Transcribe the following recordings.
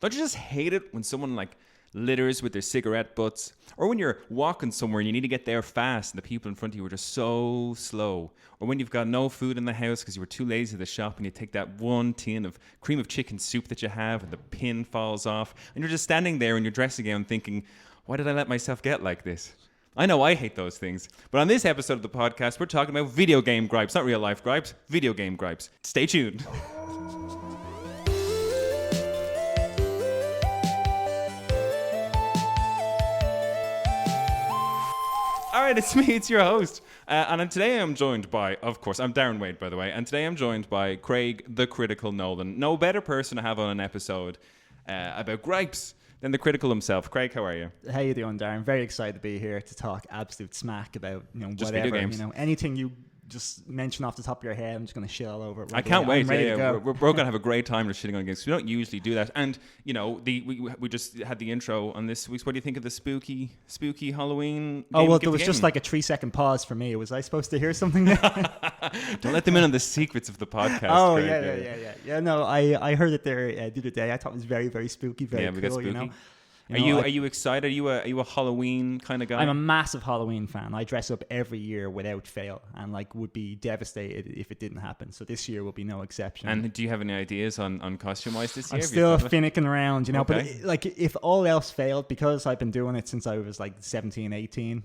Don't you just hate it when someone like litters with their cigarette butts? Or when you're walking somewhere and you need to get there fast and the people in front of you are just so slow? Or when you've got no food in the house because you were too lazy to shop and you take that one tin of cream of chicken soup that you have and the pin falls off and you're just standing there in your dressing gown thinking, why did I let myself get like this? I know I hate those things. But on this episode of the podcast, we're talking about video game gripes, not real life gripes, video game gripes. Stay tuned. All right, it's me, it's your host. And today I'm joined by, of course, I'm Darren Wade, by the way, and today I'm joined by Craig, the Critical Nolan. No better person to have on an episode about gripes than the Critical himself. Craig, how are you? How you doing, Darren? Very excited to be here to talk absolute smack about, just whatever, video games. Anything you just mention off the top of your head. I'm just going to shit all over it. I can't wait. We're going to have a great time just shitting on games. We don't usually do that. And, we just had the intro on this week's. What do you think of the spooky Halloween? Oh, well, there was just like a 3-second pause for me. Was I supposed to hear something there? Don't let them in on the secrets of the podcast. Oh, Craig. yeah. No, I heard it there the other day. I thought it was very, very spooky, very cool, we got spooky. Are you excited? Are you a Halloween kind of guy? I'm a massive Halloween fan. I dress up every year without fail, and would be devastated if it didn't happen. So this year will be no exception. And do you have any ideas on costume-wise this year? I'm still finicking around, Okay. But if all else failed, because I've been doing it since I was 17, 18,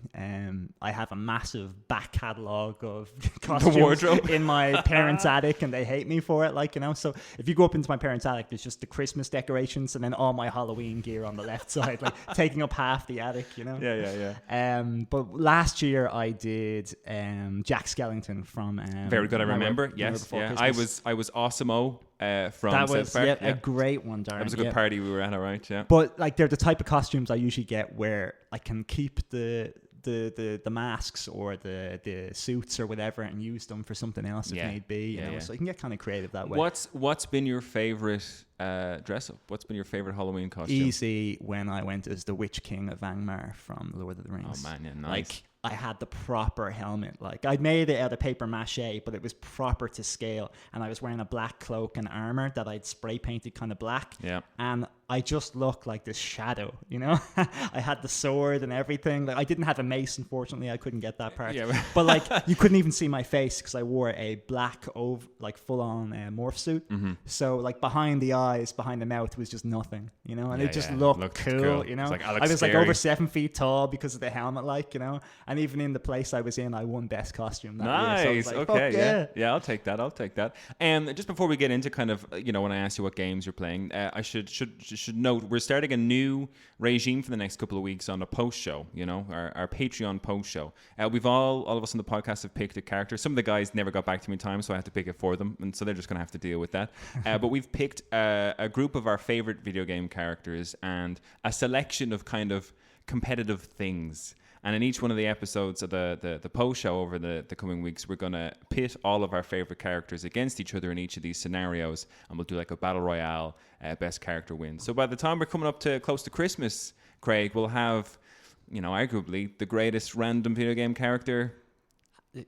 I have a massive back catalogue of costumes wardrobe in my parents' attic, and they hate me for it. So if you go up into my parents' attic, there's just the Christmas decorations and then all my Halloween gear on the left side, taking up half the attic, Yeah. But last year I did Jack Skellington from very good. I remember. Yes, yeah. I was Awesome-O from that South was Park. a great one, Darren. That was a good party we were at, all right. Yeah. But they're the type of costumes I usually get where I can keep the masks or the suits or whatever and use them for something else if need be. So you can get kind of creative that way. What's been your favorite dress up? What's been your favorite Halloween costume? Easy when I went as the Witch King of Angmar from Lord of the Rings. Oh man, yeah, nice. I had the proper helmet. I'd made it out of paper mache, but it was proper to scale. And I was wearing a black cloak and armor that I'd spray painted kind of black. Yeah. And I just looked like this shadow, I had the sword and everything. I didn't have a mace, unfortunately. I couldn't get that part. Yeah. But you couldn't even see my face because I wore a black, full-on morph suit. Mm-hmm. So behind the eyes, behind the mouth was just nothing, and it just looked cool, I was over 7 feet tall because of the helmet, and even in the place I was in, I won best costume that year. So okay, yeah, I'll take that. And just before we get into kind of, when I ask you what games you're playing, I should note we're starting a new regime for the next couple of weeks on a post show, our Patreon post show. We've all of us on the podcast have picked a character. Some of the guys never got back to me in time, so I had to pick it for them, and so they're just going to have to deal with that. But we've picked a group of our favorite video game characters and a selection of kind of competitive things. And in each one of the episodes of the post show over the coming weeks, we're going to pit all of our favorite characters against each other in each of these scenarios. And we'll do a battle royale, best character wins. So by the time we're coming up to close to Christmas, Craig, we'll have, arguably the greatest random video game character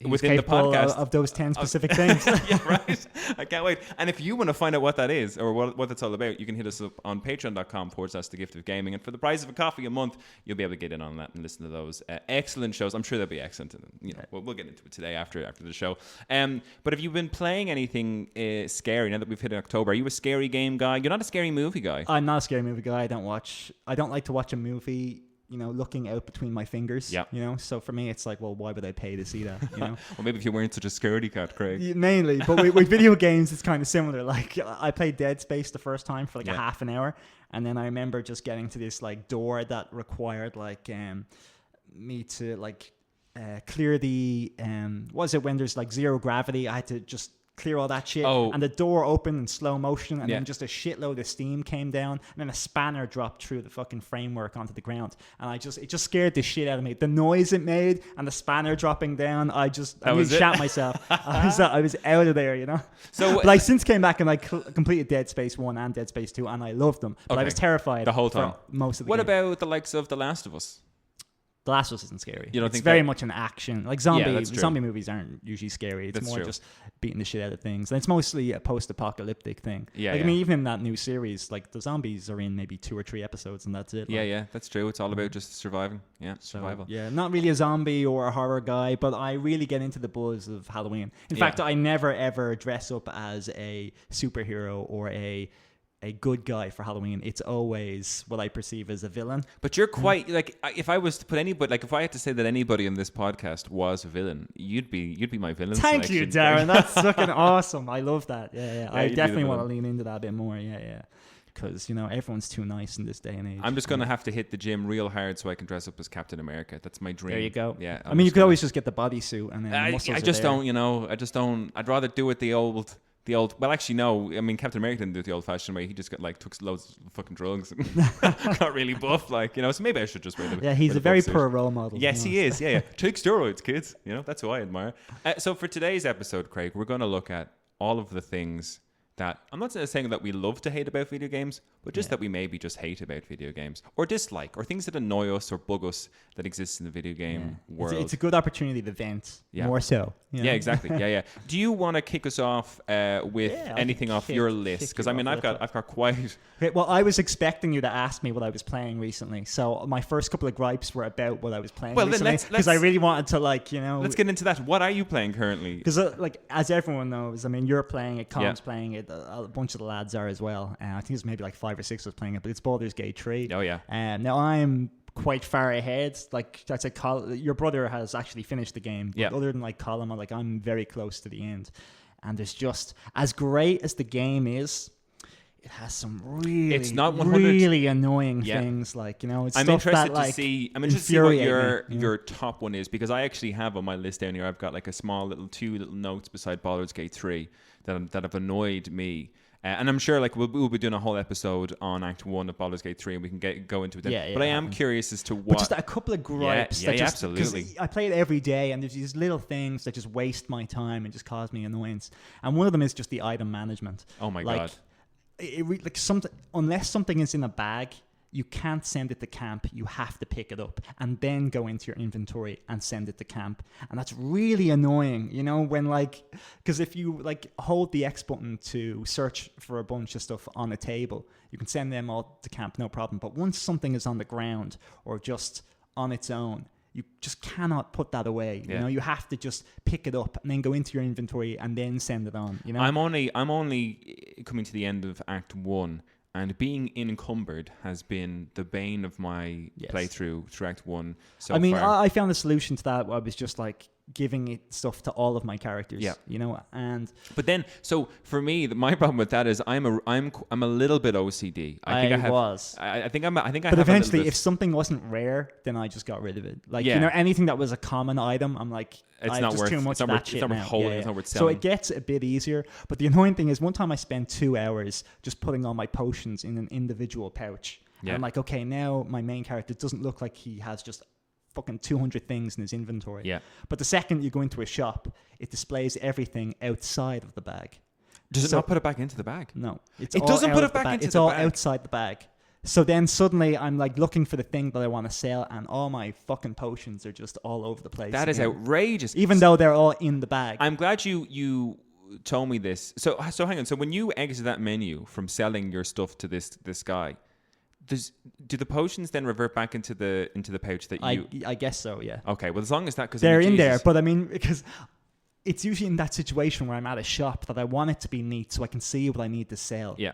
within the podcast of those 10 specific things. Yeah, right. I can't wait. And if you want to find out what that is or what it's all about, you can hit us up on patreon.com/the gift of gaming. And for the price of a coffee a month, you'll be able to get in on that and listen to those excellent shows. I'm sure they'll be excellent. We'll get into it today after the show. But have you been playing anything scary now that we've hit October? Are you a scary game guy? You're not a scary movie guy. I'm not a scary movie guy. I don't like to watch a movie looking out between my fingers. Yeah. So for me, it's well, why would I pay to see that? Well, maybe if you weren't such a scaredy cat, Craig. Mainly, but with video games, it's kind of similar. I played Dead Space the first time for a half an hour, and then I remember just getting to this door that required me to clear the was it when there's zero gravity? I had to just clear all that shit, and the door opened in slow motion, and then just a shitload of steam came down, and then a spanner dropped through the fucking framework onto the ground, and it just scared the shit out of me. The noise it made and the spanner dropping down, I shat myself. I was out of there, So, but I since came back and I completed Dead Space 1 and Dead Space 2, and I loved them. But I was terrified the whole time. Most of the What game. about the likes of The Last of Us? The Last of Us isn't scary. You don't it's think very that- much an action. Like that's true. zombie movies aren't usually scary. It's That's more true. just beating the shit out of things. And it's mostly a post-apocalyptic thing. Yeah, like yeah. I mean, even in that new series, like the zombies are in maybe 2 or 3 episodes, and that's it. Yeah, like, yeah, that's true. It's all about just surviving. Yeah, So, survival. yeah, not really a zombie or a horror guy, but I really get into the buzz of Halloween. In Yeah. fact, I never ever dress up as a superhero or a good guy for Halloween. It's always what I perceive as a villain. But you're quite like, if I was to put anybody, like if I had to say that anybody in this podcast was a villain, you'd be my villain. Thank you, selection. Darren. That's fucking awesome. I love that. Yeah, Yeah, I you'd be the definitely want to villain. lean into that a bit more. Yeah. Because, everyone's too nice in this day and age. I'm just gonna have to hit the gym real hard so I can dress up as Captain America. That's my dream. There you go. Yeah. I mean, you could always just get the bodysuit and then the I muscles are just there. don't. I just don't. I'd rather do it the old. Well, actually, no. I mean, Captain America didn't do it the old-fashioned way. He just took loads of fucking drugs and got really buff, So maybe I should just wear the. Yeah, he's wear the a very buff suit. poor role model. Yes, he is. Yeah. Take steroids, kids. That's who I admire. So for today's episode, Craig, we're going to look at all of the things that I'm not saying that we love to hate about video games, but just that we maybe just hate about video games or dislike or things that annoy us or bug us that exist in the video game world. It's a good opportunity to vent. Yeah. More so. Yeah, exactly. Yeah. Do you want to kick us off with Yeah, I anything can off kick- your kick list? you Because I mean, off I've got quite. Okay, well, I was expecting you to ask me what I was playing recently. So my first couple of gripes were about what I was playing Well, then recently. Because I really wanted to, Let's get into that. What are you playing currently? Because, as everyone knows, I mean, you're playing it, Colin's playing it, a bunch of the lads are as well. I think there's maybe like 5 or 6 of us playing it, but it's Baldur's Gate 3. Oh, yeah. Now, I'm quite far ahead. Like I said, your brother has actually finished the game. But Yeah. other than Colin, I'm very close to the end. And there's just, as great as the game is, it has some really, It's not 100 really annoying Yeah. things. It's I'm stuff interested that, to see. I'm interested to see what infuriate me, your top one is, because I actually have on my list down here. I've got like a small two little notes beside Baldur's Gate 3 that have annoyed me. And I'm sure we'll be doing a whole episode on Act 1 of Baldur's Gate 3 and we can go into it then. Yeah, but I am curious as to But what. just a couple of gripes. Yeah, that just, absolutely. 'cause I play it every day, and there's these little things that just waste my time and just cause me annoyance. And one of them is just the item management. Oh my God. Unless something is in a bag, you can't send it to camp. You have to pick it up and then go into your inventory and send it to camp. And that's really annoying, when because if you hold the X button to search for a bunch of stuff on a table, you can send them all to camp, no problem. But once something is on the ground or just on its own, you just cannot put that away. Yeah. You have to just pick it up and then go into your inventory and then send it on. I'm only coming to the end of Act 1, and being encumbered has been the bane of my playthrough through Act 1 so far. I found a solution to that. I was just giving it stuff to all of my characters. Yeah. And But then, so for me, my problem with that is I'm a little bit OCD. I think I have. was. I think I'm. I think I. But have a eventually, little if something wasn't rare, then I just got rid of it. Yeah. Anything that was a common item, I'm like, It's I not just worth- too much it's not of worth- that it's shit not worth now. holding, it's not worth So selling. it gets a bit easier. But the annoying thing is, one time I spent 2 hours just putting all my potions in an individual pouch. Yeah. And I'm like, okay, now my main character doesn't look like he has just fucking 200 things in his inventory. Yeah. But the second you go into a shop, it displays everything outside of the bag. Does it So- not put it back into the bag? No, It all doesn't out put of it the back bag. into It's the all bag. outside the bag. So then suddenly I'm looking for the thing that I want to sell, and all my fucking potions are just all over the place. That is again. outrageous. Even though they're all in the bag. I'm glad you told me this. So hang on. So when you exit that menu from selling your stuff to this guy, do the potions then revert back into the pouch that you? I guess so. Yeah. Okay. Well, as long as that, because They're in there, but I mean, because it's usually in that situation where I'm at a shop that I want it to be neat so I can see what I need to sell. Yeah.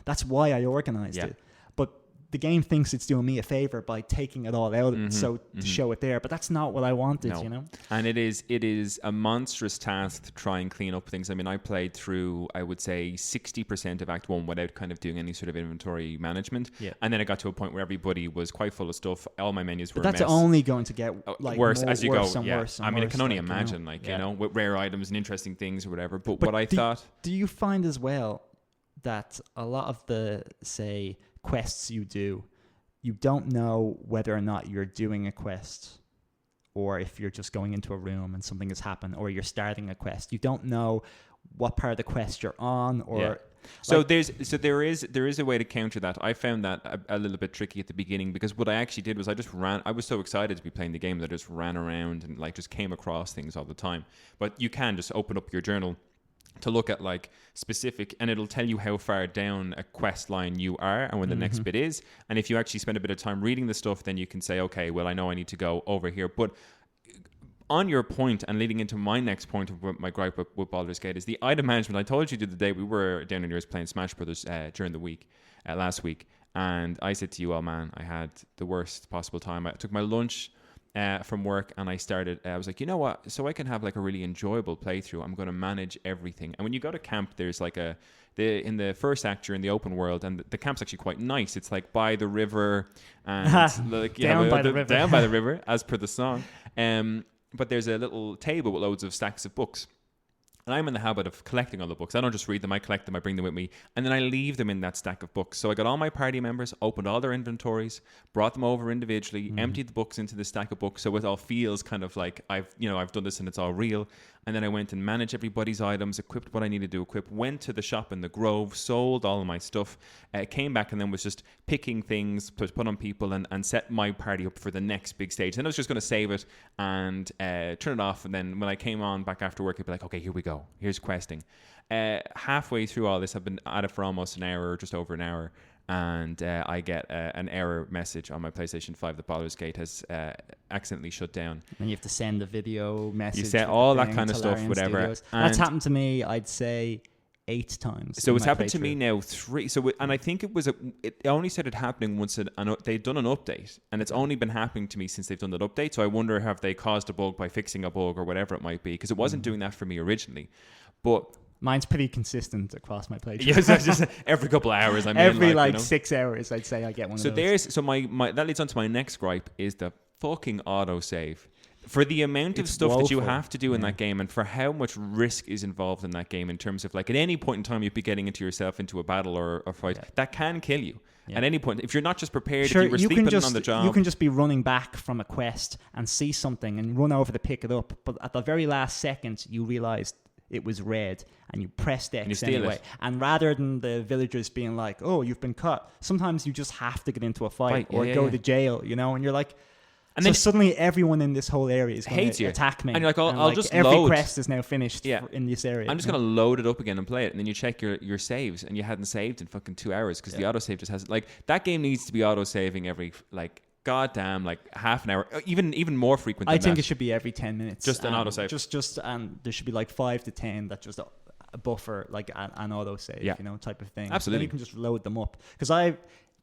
That's why I organized Yeah. it. But the game thinks it's doing me a favor by taking it all out to show it there. But that's not what I wanted, No. And it is a monstrous task to try and clean up things. I mean, I played through, I would say, 60% of Act 1 without kind of doing any sort of inventory management. Yeah. And then it got to a point where everybody was quite full of stuff. All my menus were But that's a mess. only going to get Worse more, as you worse go. And Yeah. worse and I mean, I worse, can only you know? imagine, Yeah. with rare items and interesting things or whatever. But But what I thought... Do you find as well that a lot of the, say, quests you do, you don't know whether or not you're doing a quest or if you're just going into a room and something has happened or you're starting a quest. You don't know what part of the quest you're on or... Yeah. So there is a way to counter that. I found that a little bit tricky at the beginning, because what I actually did was I was so excited to be playing the game that I just ran around and like just came across things all the time. But you can just open up your journal to look at like specific, and it'll tell you how far down a quest line you are and when the next bit is. And if you actually spend a bit of time reading the stuff, then you can say, okay, well, I know I need to go over here. But on your point, and leading into my next point of my gripe with Baldur's Gate, is the item management. I told you the other day we were down in yours playing Smash Brothers during the week, last week, and I said to you, oh man, I had the worst possible time. I took my lunch from work, and I was like, you know what, so I can have like a really enjoyable playthrough, I'm going to manage everything. And when you go to camp, there's like in the first act you're in the open world, and the camp's actually quite nice. It's like by the river, and like down by the river as per the song. But there's a little table with loads of stacks of books. And I'm in the habit of collecting all the books. I don't just read them, I collect them, I bring them with me, and then I leave them in that stack of books. So I got all my party members, opened all their inventories, brought them over individually, emptied the books into the stack of books, so it all feels kind of like I've done this and it's all real. And then I went and managed everybody's items, equipped what I needed to equip, went to the shop in the Grove, sold all of my stuff, came back, and then was just picking things to put on people and set my party up for the next big stage. Then I was just going to save it and turn it off. And then when I came on back after work, I'd be like, okay, here we go. Here's questing. Halfway through all this, I've been at it for almost an hour, or just over an hour. And I get an error message on my PlayStation 5 that Baldur's Gate has accidentally shut down. And you have to send a video message. You set all that kind of stuff, whatever. That's happened to me, I'd say, 8 times. So it's happened to me now 3. So and I think it only started happening once they'd done an update, and it's only been happening to me since they've done that update. So I wonder, have they caused a bug by fixing a bug or whatever it might be? Because it wasn't doing that for me originally, but. Mine's pretty consistent across my playthrough. Yes, it's just every couple of hours. Every 6 hours, I'd say I get one of those. So my that leads on to my next gripe, is the fucking autosave. For the amount of stuff that you have to do in that game, and for how much risk is involved in that game, in terms of like at any point in time you'd be getting yourself into a battle or a fight that can kill you. At any point, if you're not just prepared, sure, if you were sleeping on the job. You can just be running back from a quest and see something and run over to pick it up, but at the very last second you realise it was red, and you pressed X anyway. And rather than the villagers being like, oh, you've been caught, sometimes you just have to get into a fight or go to jail, and you're like, and then suddenly everyone in this whole area is going to attack me. And you're like, I'll just every load. quest is now finished in this area. I'm just going to load it up again and play it. And then you check your saves, and you hadn't saved in fucking 2 hours because the autosave just hasn't. Like, that game needs to be autosaving every, like, goddamn, like half an hour, even more frequent than I think it should be every 10 minutes. Just an autosave. Just there should be like 5 to 10 that just a buffer, like an autosave, type of thing. Absolutely. Then you can just load them up. Because I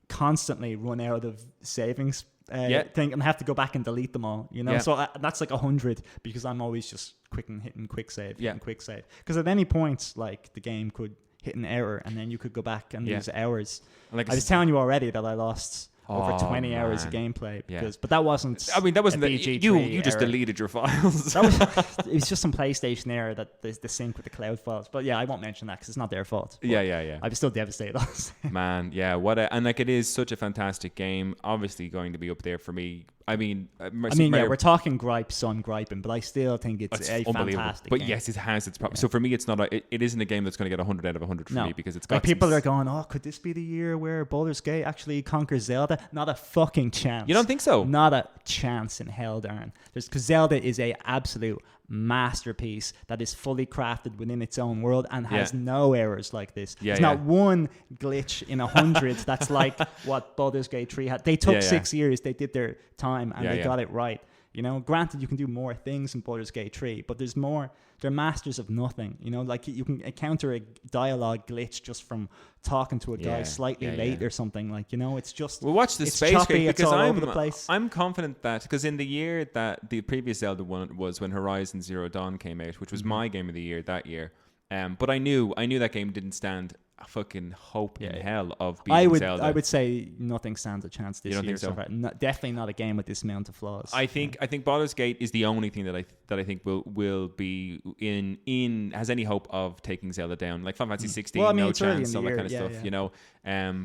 constantly run out of savings thing and have to go back and delete them all, So that's like 100 because I'm always just hitting quick save. Because at any point, like, the game could hit an error and then you could go back and lose hours. Like I was telling you already that I lost over 20 hours of gameplay but that wasn't. I mean, that wasn't you just deleted your files. It was just some PlayStation error that the sync with the cloud files. But I won't mention that because it's not their fault. But I was still devastated. Man, and like, it is such a fantastic game. Obviously, going to be up there for me. We're talking gripes, so I'm griping, but I still think it's a fantastic But game. yes, it has its problems. So for me, it's not. It isn't a game that's going to get 100 out of 100 for me because it's got. Like, people are going, oh, could this be the year where Baldur's Gate actually conquers Zelda? Not a fucking chance. You don't think so? Not a chance in hell, Darren. Because Zelda is a absolute masterpiece that is fully crafted within its own world and has no errors like this. There's not one glitch in 100 that's like what Baldur's Gate 3 had. They took 6 years, they did their time, and they got it right. Granted, you can do more things in Baldur's Gate 3, but there's more. They're masters of nothing. Like, you can encounter a dialogue glitch just from talking to a guy slightly late or something. Like, it's just. Well, watch the space choppy, because all over the place. I'm confident that because in the year that the previous Zelda one was when Horizon Zero Dawn came out, which was my game of the year that year. But I knew that game didn't stand a fucking hope in hell of beating Zelda. I would say nothing stands a chance this year. You don't think so? Definitely not a game with this amount of flaws. I think Baldur's Gate is the only thing that I think will be in has any hope of taking Zelda down. Like Final Fantasy 16, no chance, all that kind of stuff,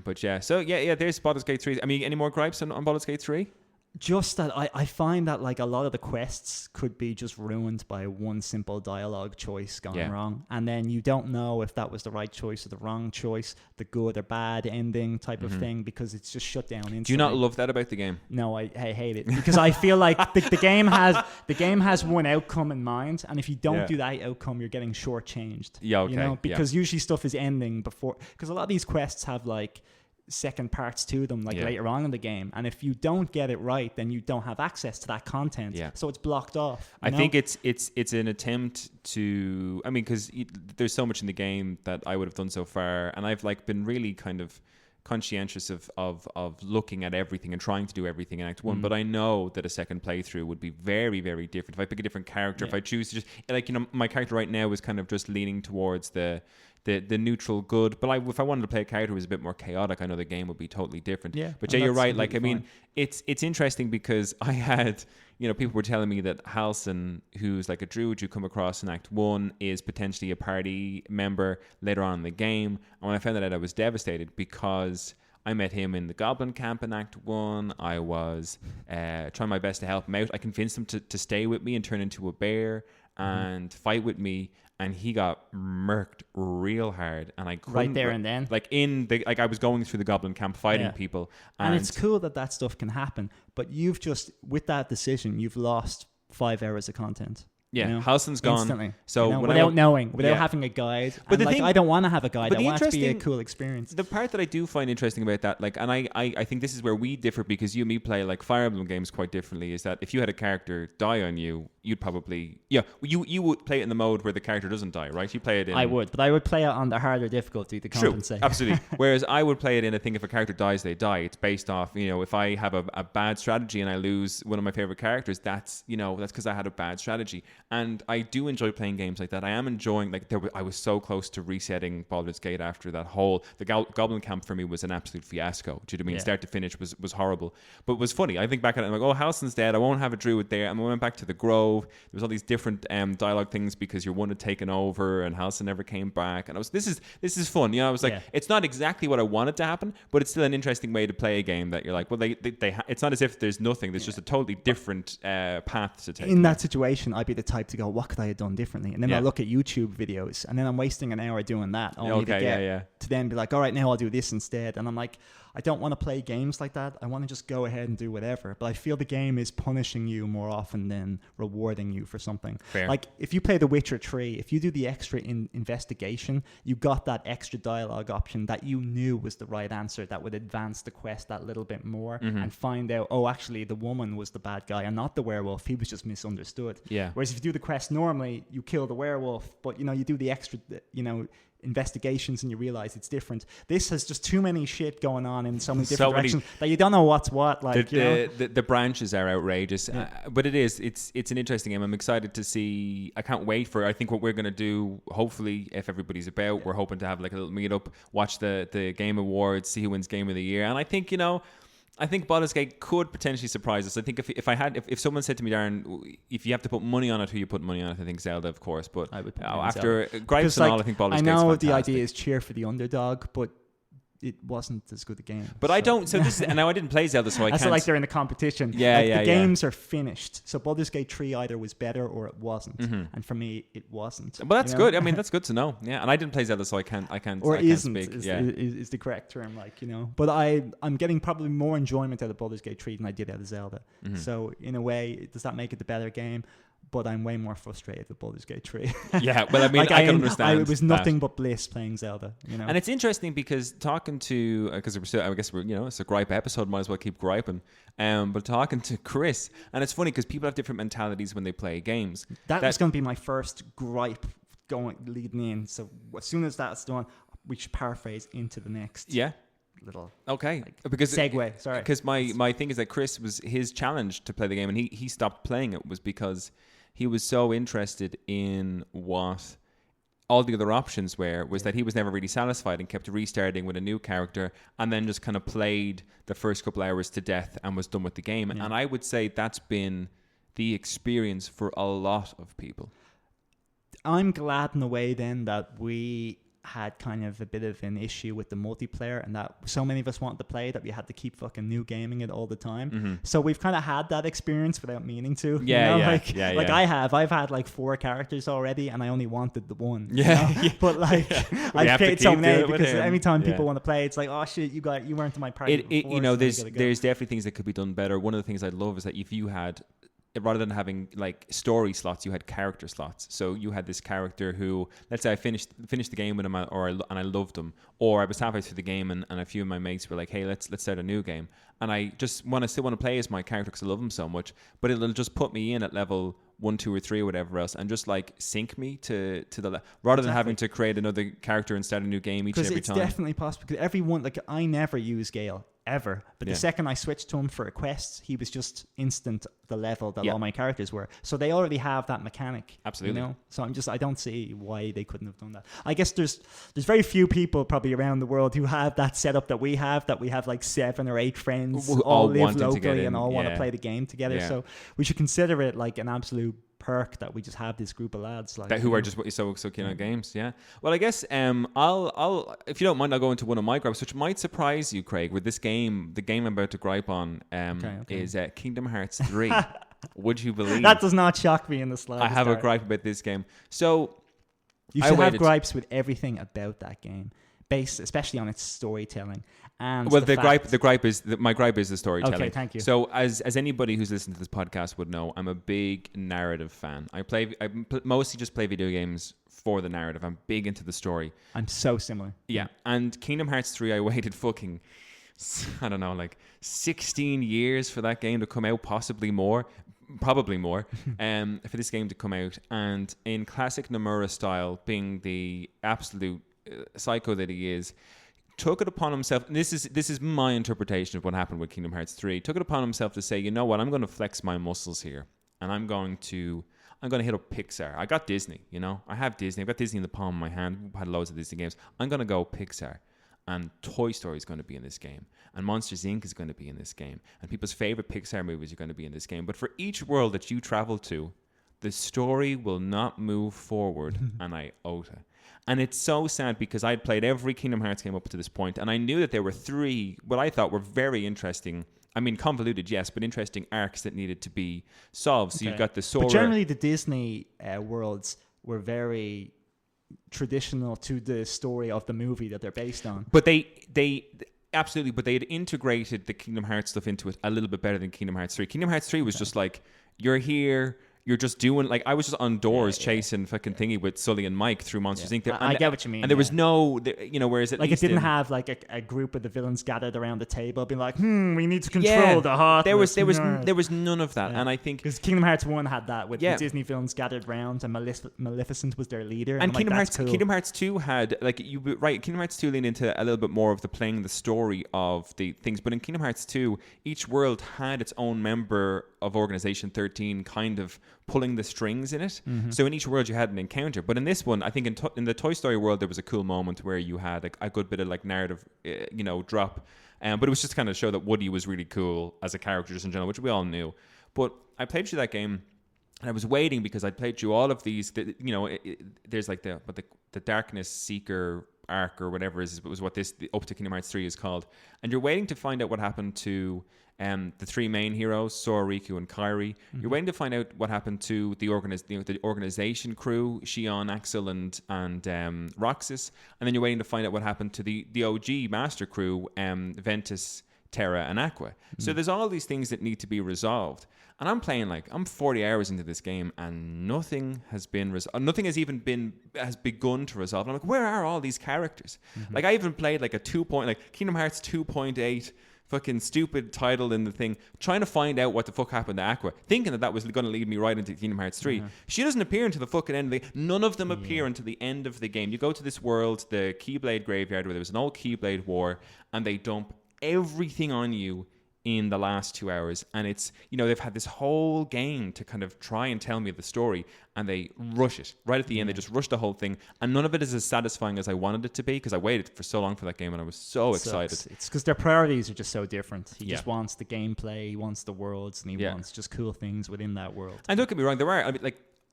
But so there's Baldur's Gate 3. I mean, any more gripes on Baldur's Gate 3? just that I find that like a lot of the quests could be just ruined by one simple dialogue choice gone wrong, and then you don't know if that was the right choice or the wrong choice, the good or bad ending type of thing, because it's just shut down instantly. Do you not love that about the game? No, I hate it, because I feel like the game has one outcome in mind, and if you don't do that outcome, you're getting shortchanged. Yeah, okay. You know, because usually stuff is ending before, because a lot of these quests have like second parts to them, like later on in the game, and if you don't get it right, then you don't have access to that content, so it's blocked off. I think it's an attempt to, I mean, because there's so much in the game that I would have done so far, and I've like been really kind of conscientious of looking at everything and trying to do everything in Act 1, but I know that a second playthrough would be very, very different if I pick a different character. If I choose to just, like, you know, my character right now is kind of just leaning towards the neutral good, but if I wanted to play a character who was a bit more chaotic, I know the game would be totally different. But Jay, you're right. Like, I mean, it's interesting because I had, you know, people were telling me that Halson, who's like a druid you come across in Act 1, is potentially a party member later on in the game. And when I found that out, I was devastated, because I met him in the Goblin Camp in Act 1. I was trying my best to help him out. I convinced him to stay with me and turn into a bear and fight with me. And he got murked real hard, and I couldn't, right there and then. Like I was going through the Goblin Camp fighting people, and it's cool that stuff can happen. But you've just, with that decision, you've lost 5 hours of content. Yeah, you know, Halson's gone. Instantly. So you know, without having a guide. But and I don't want to have a guide. I want it to be a cool experience. The part that I do find interesting about that, like, and I think this is where we differ, because you and me play like Fire Emblem games quite differently, is that if you had a character die on you, you'd probably you would play it in the mode where the character doesn't die, right? You play it in. I would, but I would play it on the harder difficulty to compensate. True, absolutely. Whereas I would play it in a thing, if a character dies, they die. It's based off, you know, if I have a bad strategy and I lose one of my favorite characters, that's because I had a bad strategy. And I do enjoy playing games like that. I am enjoying, like, I was so close to resetting Baldur's Gate after that whole, the Goblin Camp for me was an absolute fiasco. Do you know what I mean? Start to finish was horrible, but it was funny. I think back at it, I'm like, oh, Halson's dead, I won't have a druid there. And we went back to the Grove. There was all these different dialogue things, because your one had taken over and Halson never came back, and I was, this is fun. You know, I was like, it's not exactly what I wanted to happen, but it's still an interesting way to play a game that you're like, well, they it's not as if there's nothing. There's just a totally different path to take. In that situation, I'd be the type to go, what could I have done differently? And then I look at YouTube videos, and then I'm wasting an hour doing that only to then be like, all right, now I'll do this instead. And I'm like, I don't want to play games like that. I want to just go ahead and do whatever. But I feel the game is punishing you more often than rewarding you for something. Fair. Like, if you play The Witcher 3, if you do the extra investigation, you got that extra dialogue option that you knew was the right answer, that would advance the quest that little bit more and find out, oh, actually, the woman was the bad guy and not the werewolf. He was just misunderstood. Yeah. Whereas if you do the quest normally, you kill the werewolf, but, you know, you do the extra, you know, investigations and you realize it's different. This has just too many shit going on in so many different directions that you don't know what's what. Like, the branches are outrageous, but it's an interesting game. I'm excited to see. I can't wait for. I think what we're going to do, hopefully, if everybody's about, we're hoping to have like a little meetup, watch the Game Awards, see who wins Game of the Year, and I think, you know, I think Baldur's Gate could potentially surprise us. I think if someone said to me, Darren, if you have to put money on it, who you put money on it? I think Zelda, of course. But I would put after gripes and all, I think Baldur's Gate's fantastic. The idea is cheer for the underdog, but it wasn't as good a game. But I don't. So this is, and now I didn't play Zelda, so I can't. That's like they're in the competition. The games are finished. So Baldur's Gate 3 either was better or it wasn't. And for me, it wasn't. But that's good. I mean, that's good to know. Yeah, and I didn't play Zelda, so I can't. Or I isn't can't speak. is the correct term, like, you know. But I'm getting probably more enjoyment out of Baldur's Gate 3 than I did out of Zelda. So in a way, does that make it the better game? But I'm way more frustrated with Baldur's Gate 3. Yeah, well, I mean, like I can understand. It was nothing but bliss playing Zelda, you know. And it's interesting because talking to, because I guess we're, you know, it's a gripe episode, might as well keep griping. But talking to Chris, and it's funny because people have different mentalities when they play games. That was going to be my first gripe leading in. So as soon as that's done, we should paraphrase into the next. Yeah. Little because segue. Sorry, because my thing is that Chris was his challenge to play the game, and he stopped playing it was because he was so interested in what all the other options was that he was never really satisfied and kept restarting with a new character and then just kind of played the first couple hours to death and was done with the game. And I would say that's been the experience for a lot of people. I'm glad in a way then that we had kind of a bit of an issue with the multiplayer, and that so many of us wanted to play that we had to keep fucking new gaming it all the time. So we've kind of had that experience without meaning to. I've had like 4 characters already, and I only wanted the one. But like I've played so many because anytime people want to play, it's like, oh shit, you weren't in my party. There's definitely things that could be done better. One of the things I'd love is that if you had, rather than having like story slots, you had character slots. So you had this character who, let's say I finished the game with him, and I loved him, or I was halfway through the game and a few of my mates were like, hey, let's start a new game, and I just still want to play as my character because I love him so much, but it'll just put me in at level 1, 2, or 3 or whatever else, and just like sync me to the rather than having to create another character and start a new game each and every time. Because it's definitely possible. Because everyone, like, I never use Gale ever, but the second I switched to him for a quest, he was just instant the level that all my characters were. So they already have that mechanic. Absolutely. You know? So I don't see why they couldn't have done that. I guess there's very few people probably around the world who have that setup that we have like 7 or 8 friends who all live locally and all want to play the game together. So we should consider it like an absolute perk that we just have this group of lads like who are just so keen on games. Well, I guess I'll if you don't mind, I'll go into one of my gripes, which might surprise you, Craig, with this game. The game I'm about to gripe on is Kingdom Hearts 3. Would you believe that? Does not shock me in the slightest. I have a gripe about this game. So you should have gripes with everything about that game, based especially on its storytelling. And well, my gripe is the storytelling. Okay, thank you. So, as anybody who's listened to this podcast would know, I'm a big narrative fan. I mostly just play video games for the narrative. I'm big into the story. I'm so similar. Yeah, and Kingdom Hearts 3, I waited fucking, I don't know, like 16 years for that game to come out, probably more, for this game to come out. And in classic Nomura style, being the absolute psycho that he is, took it upon himself, and this is my interpretation of what happened with Kingdom Hearts 3, took it upon himself to say, you know what, I'm going to flex my muscles here, and I'm going to hit up Pixar. I got Disney, you know, I have Disney, I've got Disney in the palm of my hand, I've had loads of Disney games, I'm going to go Pixar, and Toy Story is going to be in this game, and Monsters Inc. is going to be in this game, and people's favorite Pixar movies are going to be in this game, but for each world that you travel to, the story will not move forward an iota. And it's so sad because I'd played every Kingdom Hearts game up to this point, and I knew that there were 3, what I thought were very interesting, I mean, convoluted, yes, but interesting arcs that needed to be solved. So you've got the Sora. But generally, the Disney worlds were very traditional to the story of the movie that they're based on. But they absolutely, but they had integrated the Kingdom Hearts stuff into it a little bit better than Kingdom Hearts 3. Kingdom Hearts 3 was just like, you're here, you're just doing, like, I was just on doors chasing fucking thingy with Sully and Mike through Monsters Inc. I get what you mean. And there was no, you know, whereas like, it didn't have like a group of the villains gathered around the table being like, we need to control the heart. There was none of that. And I think because Kingdom Hearts 1 had that with the Disney villains gathered round, and Maleficent was their leader. And Kingdom Hearts 2 had, like, Kingdom Hearts 2 leaned into a little bit more of the playing the story of the things. But in Kingdom Hearts 2, each world had its own member of Organization 13 kind of pulling the strings in it. So in each world you had an encounter, but in this one, I think in the Toy Story world there was a cool moment where you had a good bit of like narrative drop, but it was just kind of show that Woody was really cool as a character just in general, which we all knew. But I played through that game and I was waiting because I'd played through all of these, there's like the Darkness Seeker arc or whatever was what this up to Kingdom Hearts 3 is called, and you're waiting to find out what happened to the 3 main heroes, Sora, Riku, and Kairi. You're waiting to find out what happened to the organization crew, Shion, Axel, and Roxas, and then you're waiting to find out what happened to the OG Master crew, Ventus, Terra, and Aqua. So there's all these things that need to be resolved. And I'm playing, like, I'm 40 hours into this game and nothing has been nothing has begun to resolve. And I'm like, where are all these characters? Like, I even played like Kingdom Hearts 2.8 fucking stupid title in the thing, trying to find out what the fuck happened to Aqua, thinking that was going to lead me right into Kingdom Hearts 3. She doesn't appear until the fucking end of the none of them appear until the end of the game. You go to this world, the Keyblade Graveyard, where there was an old Keyblade war, and they dump everything on you in the last 2 hours, and it's, they've had this whole game to kind of try and tell me the story, and they rush it right at the end. They just rush the whole thing, and none of it is as satisfying as I wanted it to be, because I waited for so long for that game and I was so excited. It's because their priorities are just so different. He just wants the gameplay, he wants the worlds, and he wants just cool things within that world. And don't get me wrong, there are,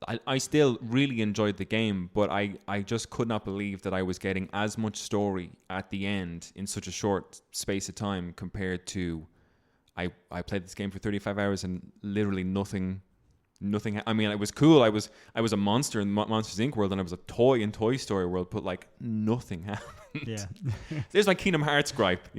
I still really enjoyed the game, but I just could not believe that I was getting as much story at the end in such a short space of time compared to I played this game for 35 hours and literally nothing. I mean, it was cool. I was a monster in Monsters Inc. world, and I was a toy in Toy Story world, but like nothing happened. Yeah. There's my Kingdom Hearts gripe,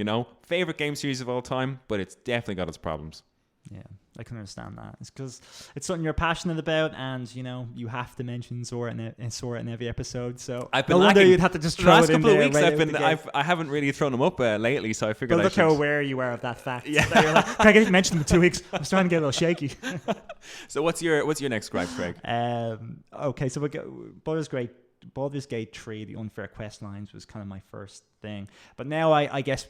favorite game series of all time, but it's definitely got its problems. Yeah, I can understand that. It's because it's something you're passionate about, and you have to mention Sora in every episode. So I've been no wonder lacking. you'd have to just The throw last it in couple of there. weeks, I haven't really thrown them up lately, so I figured. But look I how should. aware you are of that fact. Yeah. That you're like, Craig, I didn't mention them in 2 weeks. I'm starting to get a little shaky. So what's your next gripe, Craig? Okay, so Baldur's Gate 3, the unfair quest lines was kind of my first thing, but now I guess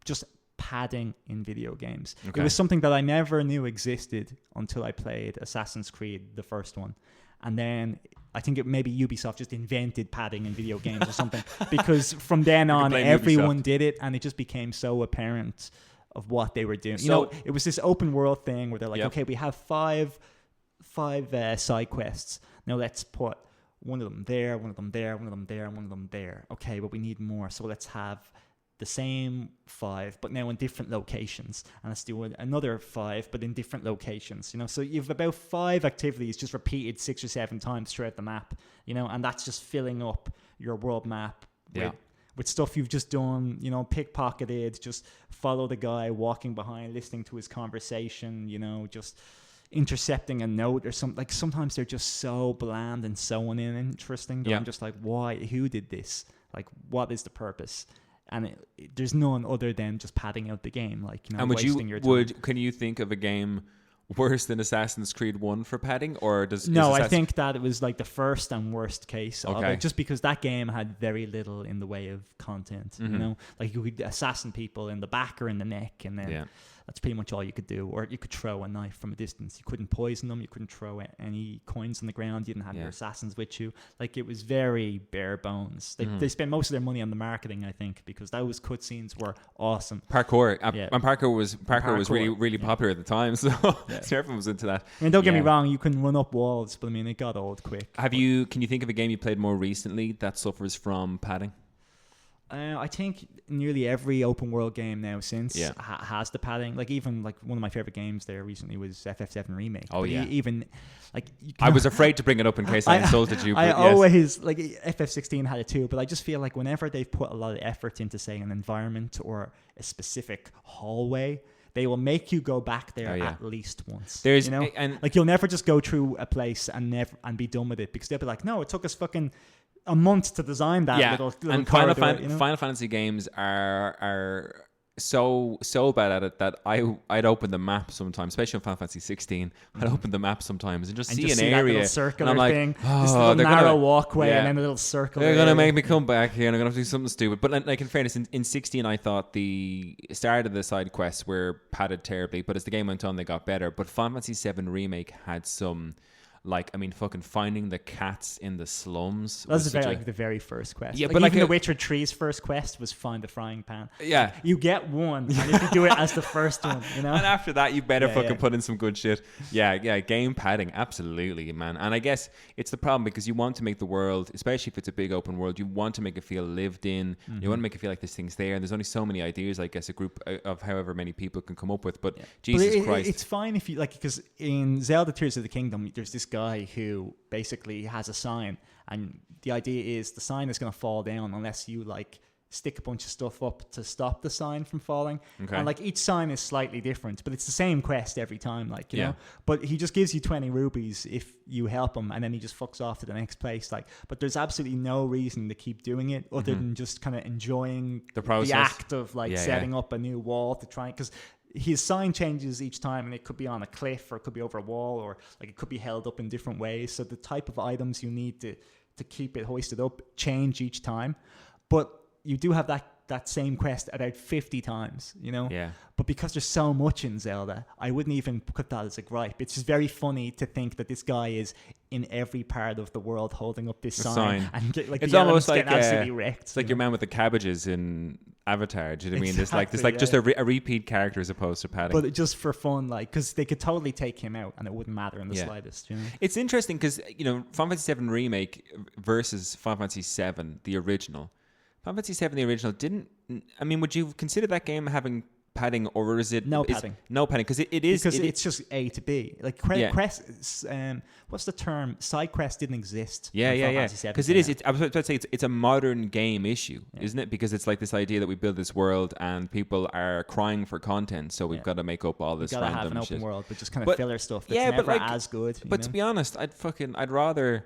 just padding in video games. Okay. It was something that I never knew existed until I played Assassin's Creed, the first one. And then I think maybe Ubisoft just invented padding in video games or something, because from then on everyone did it, and it just became so apparent of what they were doing. It was this open world thing where they're like, okay, we have five side quests. Now let's put one of them there, one of them there, one of them there, and one of them there. Okay, but we need more, so let's have the same 5, but now in different locations, and let's do another 5, but in different locations. So you've about 5 activities just repeated 6 or 7 times throughout the map. And that's just filling up your world map with stuff you've just done. Pickpocketed, just follow the guy walking behind, listening to his conversation. Just intercepting a note or something. Like sometimes they're just so bland and so uninteresting that I'm just like, why? Who did this? Like, what is the purpose? And there's none other than just padding out the game, and wasting your time. Can you think of a game worse than Assassin's Creed 1 for padding, or does? No, I think that it was like the first and worst case of Okay. it, just because that game had very little in the way of content. Mm-hmm. Like you could assassin people in the back or in the neck, and then that's pretty much all you could do. Or you could throw a knife from a distance. You couldn't poison them. You couldn't throw any coins on the ground. You didn't have your assassins with you. Like, it was very bare bones. They spent most of their money on the marketing, I think, because those cutscenes were awesome. Parkour, and parkour was really popular at the time, so everyone was into that. I mean, don't get me wrong, you can run up walls, but I mean, it got old quick. Can you think of a game you played more recently that suffers from padding? I think nearly every open world game now since has the padding. Like, even like one of my favorite games there recently was FF7 Remake. Oh, but even like, I was afraid to bring it up in case I insulted you. But always like FF16 had it too, but I just feel like whenever they've put a lot of effort into, say, an environment or a specific hallway, they will make you go back there at least once. And like, you'll never just go through a place and be done with it, because they'll be like, no, it took us fucking a month to design that little and corridor, Final Fantasy games are so bad at it that I'd open the map sometimes, especially on Final Fantasy 16. I'd open the map sometimes and just see an area, that little circular and I'm like, thing, this little narrow walkway, and then a little circle. They're gonna make me come back here, and I'm gonna have to do something stupid. But like, in fairness, in 16, I thought the start of the side quests were padded terribly, but as the game went on, they got better. But Final Fantasy 7 Remake had some. Like, I mean, fucking finding the cats in the slums. That was the very first quest. Yeah, like, but even The Witcher 3's first quest was find the frying pan. Yeah. You get one, and if you do it as the first one, And after that, you better put in some good shit. Yeah, game padding, absolutely, man. And I guess it's the problem, because you want to make the world, especially if it's a big open world, you want to make it feel lived in. Mm-hmm. You want to make it feel like this thing's there. And there's only so many ideas, I guess, a group of however many people can come up with. But Jesus Christ. It's fine if you, like, because in Zelda Tears of the Kingdom, there's this guy who basically has a sign, and the idea is the sign is going to fall down unless you like stick a bunch of stuff up to stop the sign from falling. And like, each sign is slightly different, but it's the same quest every time, like, you know. But he just gives you 20 rubies if you help him, and then he just fucks off to the next place. Like, but there's absolutely no reason to keep doing it other than just kind of enjoying the process, the act of like setting up a new wall to try, because his sign changes each time, and it could be on a cliff, or it could be over a wall, or like it could be held up in different ways. So the type of items you need to keep it hoisted up change each time. But you do have that that same quest about 50 times, you know? Yeah. But because there's so much in Zelda, I wouldn't even put that as a gripe. It's just very funny to think that this guy is in every part of the world holding up this sign. And like, it's the almost like absolutely wrecked. It's like your man with the cabbages in Avatar. Do you know what I mean? Exactly, There's like just a repeat character as opposed to padding. But just for fun, like, because they could totally take him out and it wouldn't matter in the slightest. You know? It's interesting because, you know, Final Fantasy VII Remake versus Final Fantasy VII, the original. Final Fantasy VII, the original, didn't... I mean, would you consider that game having padding, or is it... No padding. No padding, because it is... Because it's just A to B. Like, quest... what's the term? Side quest didn't exist. Yeah. Because it is... I was about to say, it's a modern game issue, isn't it? Because it's like this idea that we build this world and people are crying for content, so we've got to make up all this random shit. We've got to have an open world, but just kind of filler stuff that's never like, as good. But to be honest, I'd rather...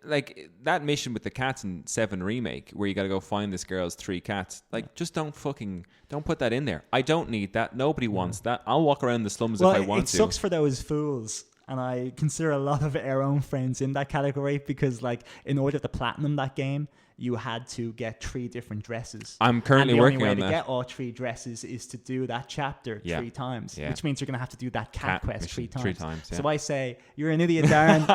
Like that mission with the cats in 7 Remake where you got to go find this girl's 3 cats, like just don't put that in there. I don't need that. Nobody wants that. I'll walk around the slums if I want to. It sucks for those fools, and I consider a lot of our own friends in that category, because like in order to platinum that game, you had to get 3 different dresses. I'm currently working on that. The only way to get all 3 dresses is to do that chapter 3 times, which means you're going to have to do that cat quest 3 times. 3 times, yeah. So I say, you're an idiot, Darren.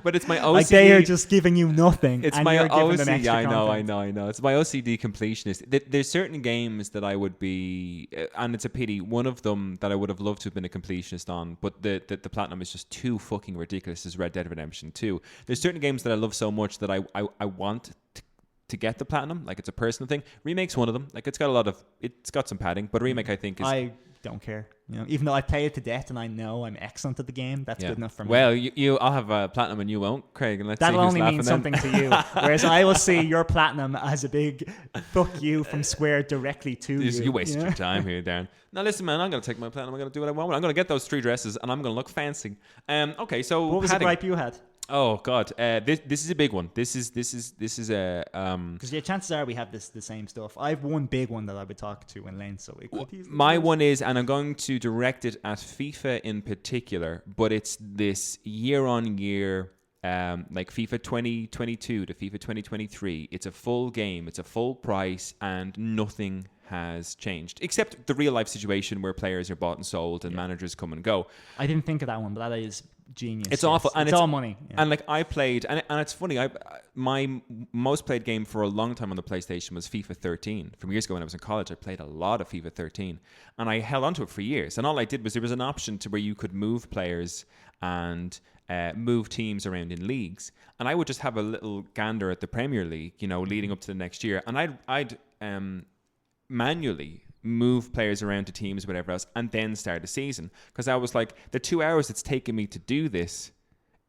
But it's my OCD. Like, they are just giving you nothing. It's and my you're giving them OCD. extra I content. know. It's my OCD completionist. There's certain games that I would be, and it's a pity. One of them that I would have loved to have been a completionist on, but the platinum is just too fucking ridiculous. Is Red Dead Redemption 2. There's certain games that I love so much that I want to get the platinum. Like, it's a personal thing. Remake's one of them. Like, it's got some padding, but Remake, I think, is... I don't care. You know, even though I play it to death and I know I'm excellent at the game, that's good enough for me. Well, I'll have a platinum and you won't, Craig, and that'll only mean something to you. Whereas I will see your platinum as a big fuck you from Square directly to you. You wasted your time here, Darren. Now listen, man, I'm going to take my platinum. I'm going to do what I want. I'm going to get those 3 dresses and I'm going to look fancy. Okay, so what was the gripe you had? Oh God, this is a big one. This is a because chances are we have the same stuff. I have one big one that I would talk to in length, so my one is, and I'm going to direct it at FIFA in particular, but it's this year-on-year, like FIFA 2022 to FIFA 2023. It's a full game, it's a full price, and nothing has changed except the real life situation where players are bought and sold and managers come and go. I didn't think of that one, but that is genius. It's awful, and it's all money. Yeah. And like I played, and it's funny. My most played game for a long time on the PlayStation was FIFA 13. From years ago when I was in college, I played a lot of FIFA 13, and I held onto it for years. And all I did was there was an option to where you could move players and move teams around in leagues, and I would just have a little gander at the Premier League, you know, leading up to the next year, and I'd manually move players around to teams, whatever else, and then start a season. Because I was like, the 2 hours it's taken me to do this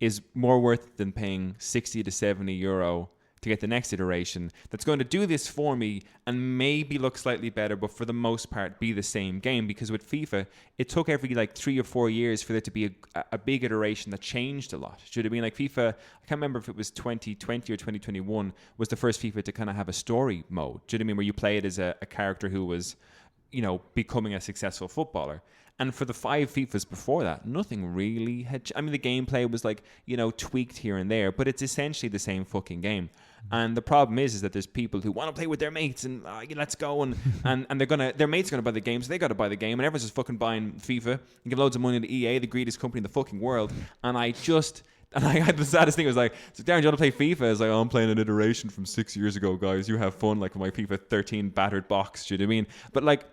is more worth than paying 60 to 70 euro to get the next iteration that's going to do this for me and maybe look slightly better, but for the most part be the same game. Because with FIFA, it took every like 3 or 4 years for there to be a big iteration that changed a lot. Should have been like FIFA, I can't remember if it was 2020 or 2021 was the first FIFA to kind of have a story mode. Do you know what I mean? Where you play it as a character who was, you know, becoming a successful footballer. And for the 5 FIFAs before that, nothing really had... I mean, the gameplay was like, you know, tweaked here and there, but it's essentially the same fucking game. And the problem is that there's people who want to play with their mates and let's go, and their mates are gonna buy the game, so they got to buy the game, and everyone's just fucking buying FIFA and give loads of money to EA, the greediest company in the fucking world. And I had the saddest thing was like, so Darren, do you want to play FIFA? I was like, I'm playing an iteration from 6 years ago, guys. You have fun, like with my FIFA 13 battered box. Do you know what I mean? But like,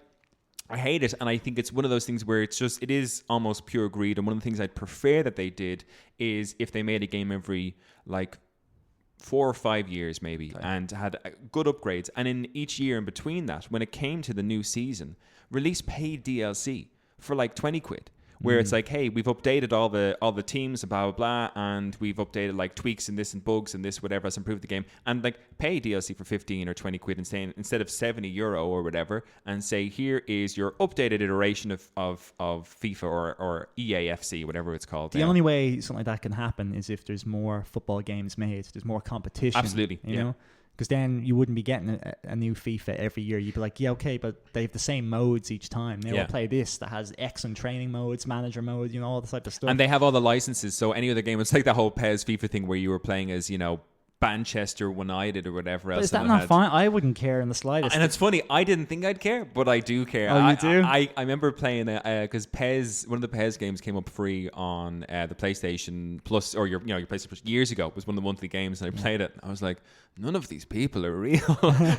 I hate it, and I think it's one of those things where it is almost pure greed. And one of the things I'd prefer that they did is if they made a game every like 4 or 5 years maybe, and had good upgrades, and in each year in between that, when it came to the new season, release paid DLC for like 20 quid. Where it's like, hey, we've updated all the teams, blah, blah, blah, and we've updated like tweaks and this and bugs and this, whatever, has improved the game. And like pay DLC for 15 or 20 quid instead of 70 euro or whatever, and say, here is your updated iteration of FIFA or EAFC, whatever it's called. The only way something like that can happen is if there's more football games made, there's more competition. Absolutely, you know? Because then you wouldn't be getting a new FIFA every year. You'd be like, yeah, okay, but they have the same modes each time. They will play this that has excellent training modes, manager modes, you know, all this type of stuff. And they have all the licenses. So any other game, it's like that whole PES FIFA thing where you were playing as, you know, Manchester United or whatever else. But is that not fine? I wouldn't care in the slightest. And it's funny, I didn't think I'd care, but I do care. Oh, you do? I remember playing it because one of the PES games came up free on the PlayStation Plus, or your PlayStation Plus years ago. It was one of the monthly games, and I played it. And I was like, none of these people are real.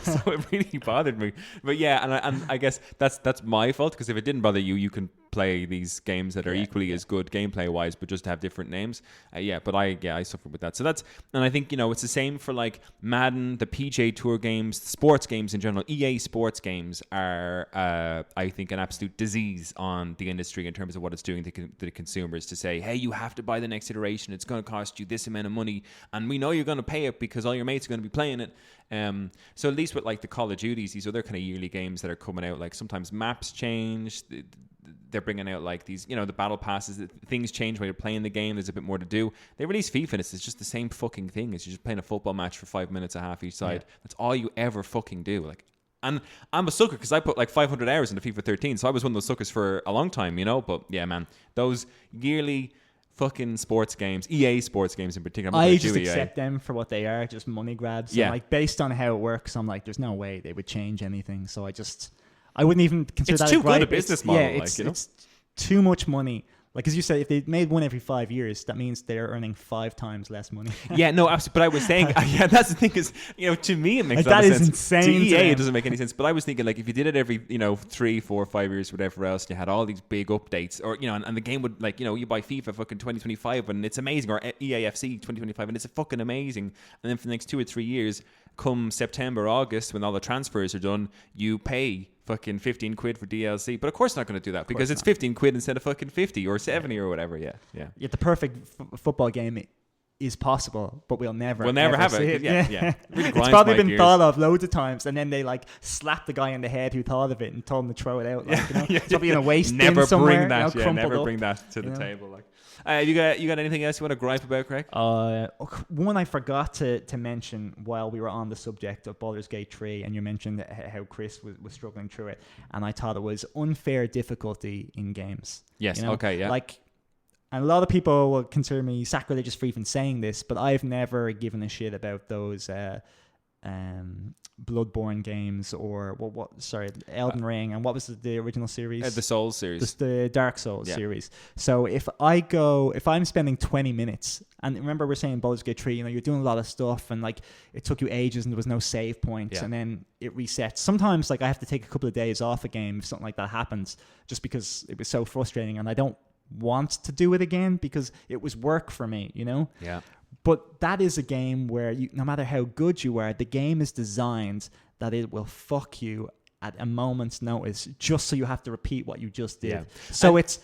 So it really bothered me. But yeah, and I guess that's my fault, because if it didn't bother you, you can play these games that are equally as good gameplay wise, but just have different names. But I suffered with that. So and I think it's the same for like Madden, the PGA Tour games, sports games in general. EA sports games are I think an absolute disease on the industry in terms of what it's doing to the consumers, to say, hey, you have to buy the next iteration, it's going to cost you this amount of money, and we know you're going to pay it because all your mates are going to be playing it. So at least with like the Call of Duties, these other kind of yearly games that are coming out, like sometimes maps change, they're bringing out like these, the battle passes, things change when you're playing the game, there's a bit more to do. They release FIFA and it's just the same fucking thing. It's you're just playing a football match for 5 minutes, a half each side. That's all you ever fucking do. Like, and I'm a sucker because I put like 500 hours into FIFA 13, so I was one of those suckers for a long time, But yeah, man, those yearly fucking sports games, EA sports games in particular. I just accept them for what they are, just money grabs. Yeah. And like based on how it works, I'm like, there's no way they would change anything. So I wouldn't even consider it's that too a gripe. good a business model. It's too much money. Like, as you said, if they made one every 5 years, that means they're earning 5 times less money. Yeah, no, absolutely. But I was saying, that's the thing is, to me, it makes like, a lot of sense. That is insane. To EA, it doesn't make any sense. But I was thinking, like, if you did it every, 3, 4, 5 years, whatever else, you had all these big updates, or, and the game would, like, you buy FIFA fucking 2025 and it's amazing, or EAFC 2025 and it's fucking amazing. And then for the next 2 or 3 years, come September, August, when all the transfers are done, you pay fucking 15 quid for DLC. But of course not going to do that, because it's 15 quid instead of fucking 50 or 70 or whatever. Yeah. The perfect football game is possible, but we'll never have see it. Yeah. Really it's probably been thought of loads of times, and then they like slap the guy in the head who thought of it and told him to throw it out. Like, it's probably in a waste never bin somewhere. Bring that. Never up, bring that to the table. Like, you got anything else you want to gripe about, Craig? One I forgot to mention while we were on the subject of Baldur's Gate 3, and you mentioned how Chris was struggling through it, and I thought it was unfair difficulty in games. Yes. Okay. Yeah. Like, and a lot of people will consider me sacrilegious for even saying this, but I've never given a shit about those Bloodborne games or Elden Ring, and what was the original series? The Souls series. The Dark Souls series. So if I'm spending 20 minutes, and remember we're saying Baldur's Gate 3, you're doing a lot of stuff, and like it took you ages and there was no save points, and then it resets. Sometimes like I have to take a couple of days off a game if something like that happens, just because it was so frustrating, and I don't want to do it again because it was work for me, Yeah. But that is a game where no matter how good you are, the game is designed that it will fuck you at a moment's notice, just so you have to repeat what you just did. Yeah. So it's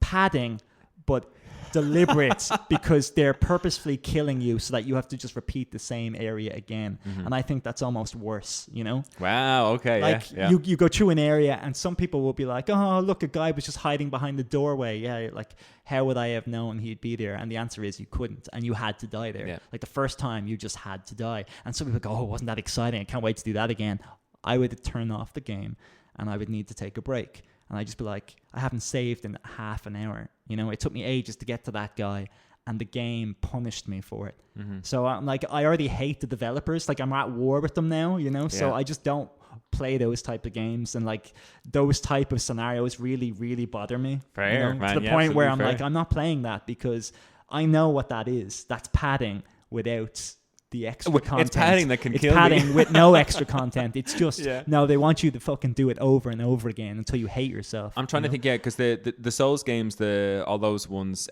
padding, but deliberate, because they're purposefully killing you so that you have to just repeat the same area again. Mm-hmm. And I think that's almost worse, Wow, okay. Like, you go through an area and some people will be like, oh, look, a guy was just hiding behind the doorway. Yeah, like, how would I have known he'd be there? And the answer is you couldn't, and you had to die there. Yeah. Like, the first time you just had to die. And some people go, oh, wasn't that exciting? I can't wait to do that again. I would turn off the game and I would need to take a break. And I'd just be like, I haven't saved in half an hour. It took me ages to get to that guy, and the game punished me for it. Mm-hmm. So I'm like, I already hate the developers. Like, I'm at war with them now, So I just don't play those type of games, and like those type of scenarios really, really bother me. Fair, man. To the point where I'm like, I'm not playing that because I know what that is. That's padding without the extra content. It's padding that can kill me. It's padding with no extra content. It's just, no, they want you to fucking do it over and over again until you hate yourself. I'm trying to think, because the Souls games, all those ones,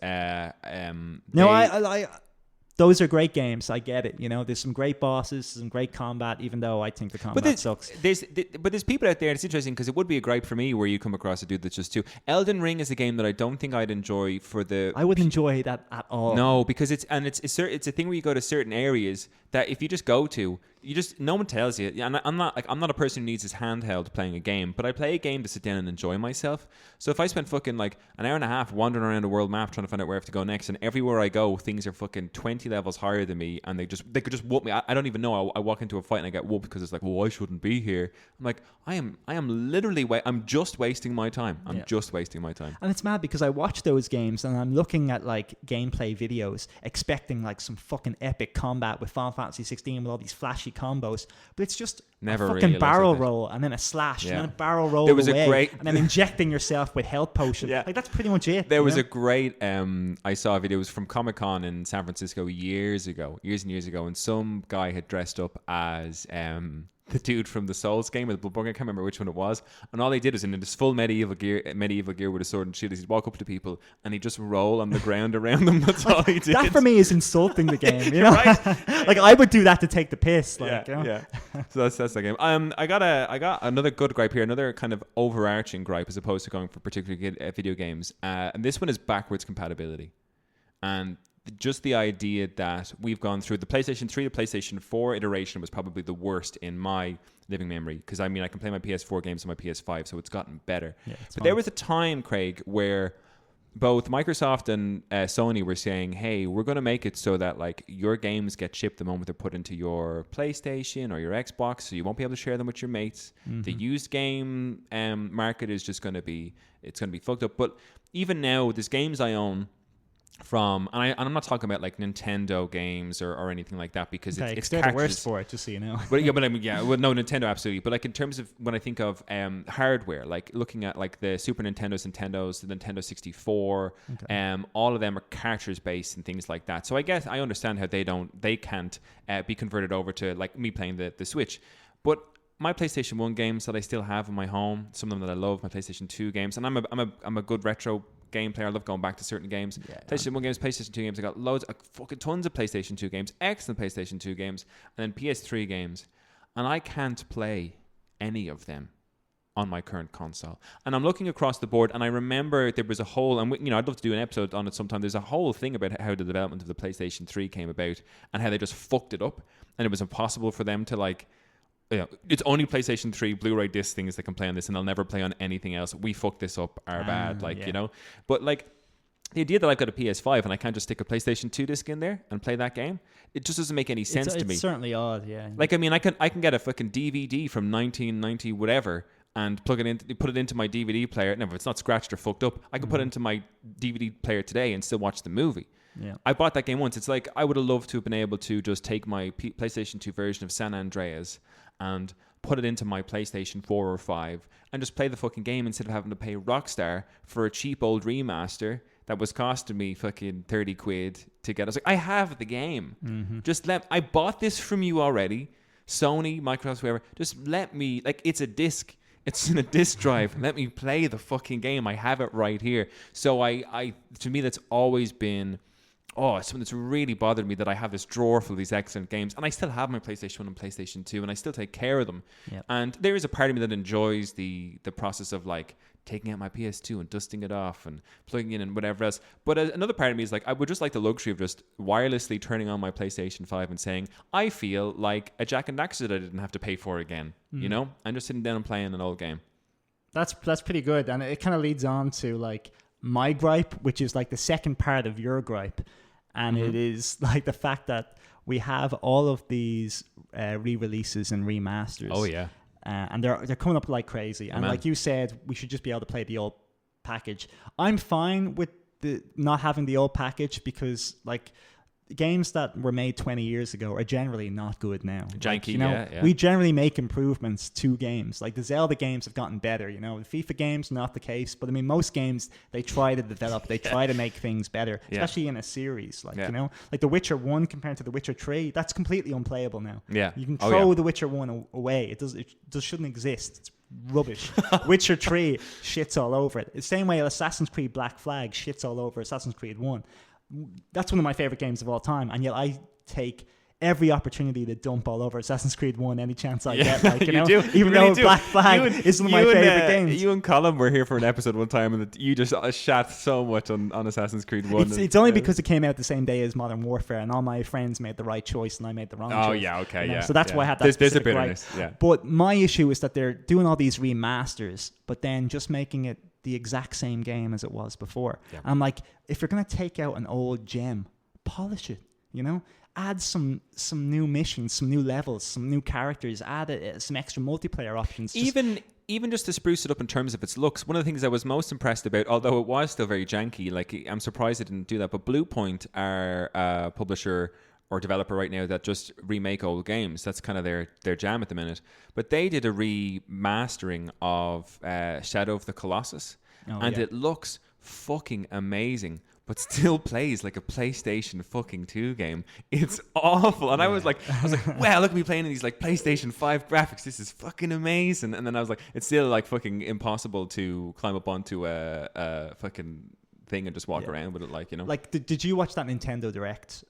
those are great games. I get it. There's some great bosses, some great combat, even though I think the combat sucks. But there's people out there, and it's interesting because it would be a gripe for me where you come across a dude that's just too. Elden Ring is a game that I don't think I'd enjoy I wouldn't enjoy that at all. No, because it's a thing where you go to certain areas that if you just go to, you just, no one tells you. And I'm not a person who needs his handheld playing a game, but I play a game to sit down and enjoy myself. So if I spend fucking like an hour and a half wandering around the world map trying to find out where I have to go next, and everywhere I go things are fucking 20 levels higher than me, and they could just whoop me. I don't even know. I walk into a fight and I get whooped because it's like, well, I shouldn't be here. I'm like, I am literally I'm just wasting my time. I'm just wasting my time. And it's mad because I watch those games and I'm looking at like gameplay videos expecting like some fucking epic combat with Final Fantasy 16 with all these flashy combos, but it's just Never a fucking really barrel roll and then a slash and then a barrel roll there was away, a great and then injecting yourself with health potion. Like that's pretty much it. There was a great I saw a video. It was from Comic-Con in San Francisco years and years ago, and some guy had dressed up as the dude from the Souls game with the Bloodborne. I can't remember which one it was. And all he did was in this full medieval gear with a sword and shield. He'd walk up to people and he'd just roll on the ground around them. That's all he did. That for me is insulting the game. You know, right? Like I would do that to take the piss. Like, you know? Yeah. So that's the game. I got another good gripe here. Another kind of overarching gripe as opposed to going for particular video games. And this one is backwards compatibility. And just the idea that we've gone through the PlayStation 3 to PlayStation 4 iteration was probably the worst in my living memory, because I mean I can play my PS4 games on my PS5, so it's gotten better. But there was a time, Craig, where both Microsoft and Sony were saying, hey, we're going to make it so that like your games get shipped the moment they're put into your PlayStation or your Xbox, so you won't be able to share them with your mates. The used game market is just going to be fucked up. But even now, there's games I own from, and I'm not talking about like Nintendo games or anything like that, because it's they're the worst for it, just so you know. But I mean, no, Nintendo absolutely. But like in terms of when I think of hardware, like looking at like the Super Nintendos, the Nintendo 64, all of them are cartridge based and things like that. So I guess I understand how they can't be converted over to like me playing the Switch. But my PlayStation 1 games that I still have in my home, some of them that I love, my PlayStation 2 games, and I'm a good retro game player. I love going back to certain games. PlayStation 1 games, PlayStation 2 games. I got fucking tons of PlayStation 2 games, excellent PlayStation 2 games, and then PS3 games. And I can't play any of them on my current console. And I'm looking across the board, and I remember there was a whole, and I'd love to do an episode on it sometime. There's a whole thing about how the development of the PlayStation 3 came about and how they just fucked it up, and it was impossible for them to like, it's only PlayStation 3 Blu-ray disc things that can play on this, and they'll never play on anything else. We fucked this up, our bad, But like the idea that I've got a PS5 and I can't just stick a PlayStation 2 disc in there and play that game, it just doesn't make any sense to me. It's certainly odd, yeah. Like I mean, I can get a fucking DVD from 1990 whatever and put it into my DVD player. Now, if it's not scratched or fucked up, I can put it into my DVD player today and still watch the movie. Yeah. I bought that game once. It's like I would have loved to have been able to just take my PlayStation 2 version of San Andreas and put it into my PlayStation 4 or 5 and just play the fucking game instead of having to pay Rockstar for a cheap old remaster that was costing me fucking 30 quid to get. I was like, I have the game. I bought this from you already. Sony, Microsoft, whoever. Just let me, like, it's a disc. It's in a disc drive. Let me play the fucking game. I have it right here. So to me, that's always been something that's really bothered me, that I have this drawer full of these excellent games, and I still have my PlayStation 1 and PlayStation 2, and I still take care of them. Yep. And there is a part of me that enjoys the process of like taking out my PS2 and dusting it off and plugging in and whatever else. But another part of me is like, I would just like the luxury of just wirelessly turning on my PlayStation 5 and saying, I feel like a Jack and Daxter that I didn't have to pay for again, and just sitting down and playing an old game. That's pretty good. And it kind of leads on to like my gripe, which is like the second part of your gripe. And it is like the fact that we have all of these re-releases and remasters. Oh yeah, and they're coming up like crazy. And like you said, we should just be able to play the old package. I'm fine with the not having the old package, because like games that were made 20 years ago are generally not good now. Janky, we generally make improvements to games. Like the Zelda games have gotten better, the FIFA games, not the case. But I mean, most games, they try to develop, they try to make things better, especially in a series. Like, like The Witcher 1 compared to The Witcher 3, that's completely unplayable now. Yeah. You can throw The Witcher 1 away. It just shouldn't exist. It's rubbish. Witcher 3 shits all over it. The same way Assassin's Creed Black Flag shits all over Assassin's Creed 1. That's one of my favorite games of all time, and yet I take every opportunity to dump all over Assassin's Creed 1 any chance I get. Like, you know, do. even You really though do. Black Flag is one of my favorite games. You and Colin were here for an episode one time, and you just shat so much on Assassin's Creed 1. It's only because it came out the same day as Modern Warfare, and all my friends made the right choice, and I made the wrong choice. Oh, yeah, okay, you know? yeah. So that's why I had that. There's a bitterness, right. yeah. But my issue is that they're doing all these remasters, but then just making it the exact same game as it was before. Yeah. I'm like, if you're going to take out an old gem, polish it, you know? Add some new missions, some new levels, some new characters, add some extra multiplayer options. Even just to spruce it up in terms of its looks, one of the things I was most impressed about, although it was still very janky, like I'm surprised it didn't do that, but Bluepoint are a publisher or developer right now that just remake old games. That's kind of their jam at the minute. But they did a remastering of Shadow of the Colossus, and it looks fucking amazing, but still plays like a PlayStation fucking 2 game. It's awful. And I was like, wow, look at me playing in these like PlayStation 5 graphics. This is fucking amazing. And then I was like, it's still like fucking impossible to climb up onto a fucking thing and just walk around with it, like, you know. Like, did you watch that Nintendo Direct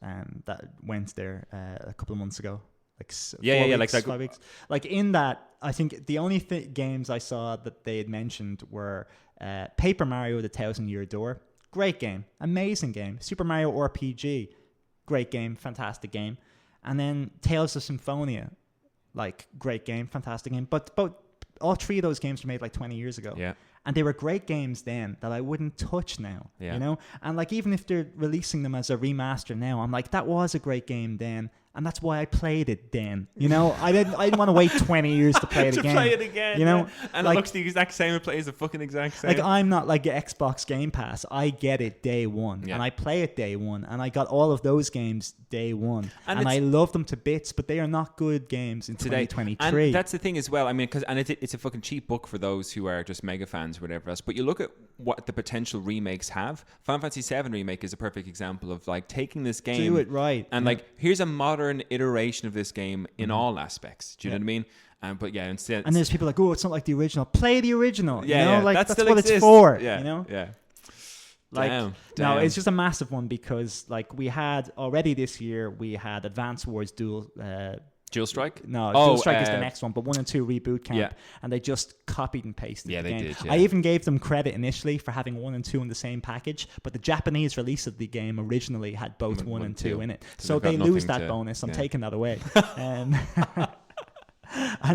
that went there a couple of months ago? Like 5 weeks. Like in that, I think the only games I saw that they had mentioned were Paper Mario: The 1,000-Year Door. Great game, amazing game. Super Mario RPG, great game, fantastic game. And then Tales of Symphonia, like great game, fantastic game. But all three of those games were made like 20 years ago. Yeah. And they were great games then that I wouldn't touch now, you know? And like, even if they're releasing them as a remaster now, I'm like, that was a great game then. And that's why I played it then, you know? I didn't want to wait 20 years to play it again. Play it again, you know? Yeah. And like, it looks the exact same. It plays the fucking exact same. Like, I'm not like Xbox Game Pass. I get it day one. Yeah. And I play it day one. And I got all of those games day one. And I love them to bits, but they are not good games in 2023. And that's the thing as well. I mean, it's a fucking cheap book for those who are just mega fans or whatever else. But you look at what the potential remakes have. Final Fantasy VII Remake is a perfect example of like taking this game. Do it right. And like, here's a modern iteration of this game in all aspects. Do you know what I mean? But yeah, instead. And there's people like, oh, it's not like the original. Play the original. Yeah, you know? yeah. Like, that that's still what exists. it's for. Yeah, you know? Yeah. Like, Damn. No, it's just a massive one because like we had already this year, we had Advance Wars Dual Strike? No, Dual Strike is the next one, but 1 and 2 Reboot Camp, and they just copied and pasted the game. Did, I even gave them credit initially for having 1 and 2 in the same package, but the Japanese release of the game originally had both 1 and 2 in it. So they lose that bonus. I'm taking that away. And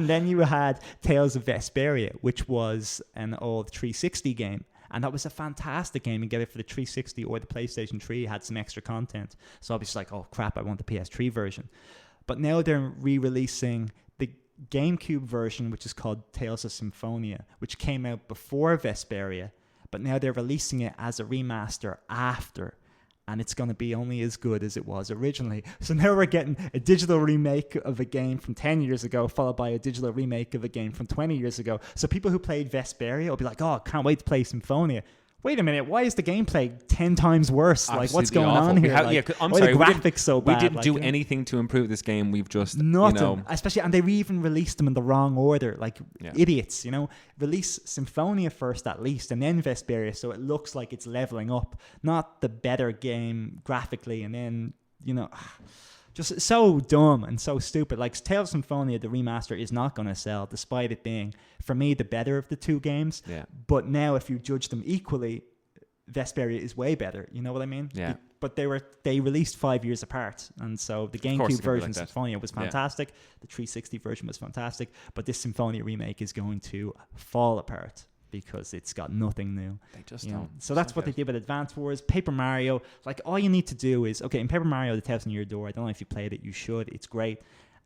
then you had Tales of Vesperia, which was an old 360 game. And that was a fantastic game, and get it for the 360 or the PlayStation 3. It had some extra content. So I was like, oh crap, I want the PS3 version. But now they're re-releasing the GameCube version, which is called Tales of Symphonia, which came out before Vesperia. But now they're releasing it as a remaster after. And it's going to be only as good as it was originally. So now we're getting a digital remake of a game from 10 years ago, followed by a digital remake of a game from 20 years ago. So people who played Vesperia will be like, oh, can't wait to play Symphonia. Wait a minute, why is the gameplay 10 times worse? Absolutely like, what's going awful. on here? I'm why sorry, the graphics so bad? We didn't do anything to improve this game. We've just nothing. Especially, and they even released them in the wrong order, like idiots. You know, release Symphonia first at least, and then Vesperia, so it looks like it's leveling up, not the better game graphically, and then just so dumb and so stupid. Like Tales of Symphonia, the remaster is not going to sell, despite it being, for me, the better of the two games. Yeah. But now, if you judge them equally, Vesperia is way better. You know what I mean? Yeah. But they released 5 years apart, and so the GameCube version of Symphonia was fantastic. The 360 version was fantastic, but this Symphonia remake is going to fall apart because it's got nothing new. They just don't. So that's what they did with Advance Wars. Paper Mario, like all you need to do is, okay, in Paper Mario, the 1,000-Year Door, I don't know if you played it, you should. It's great.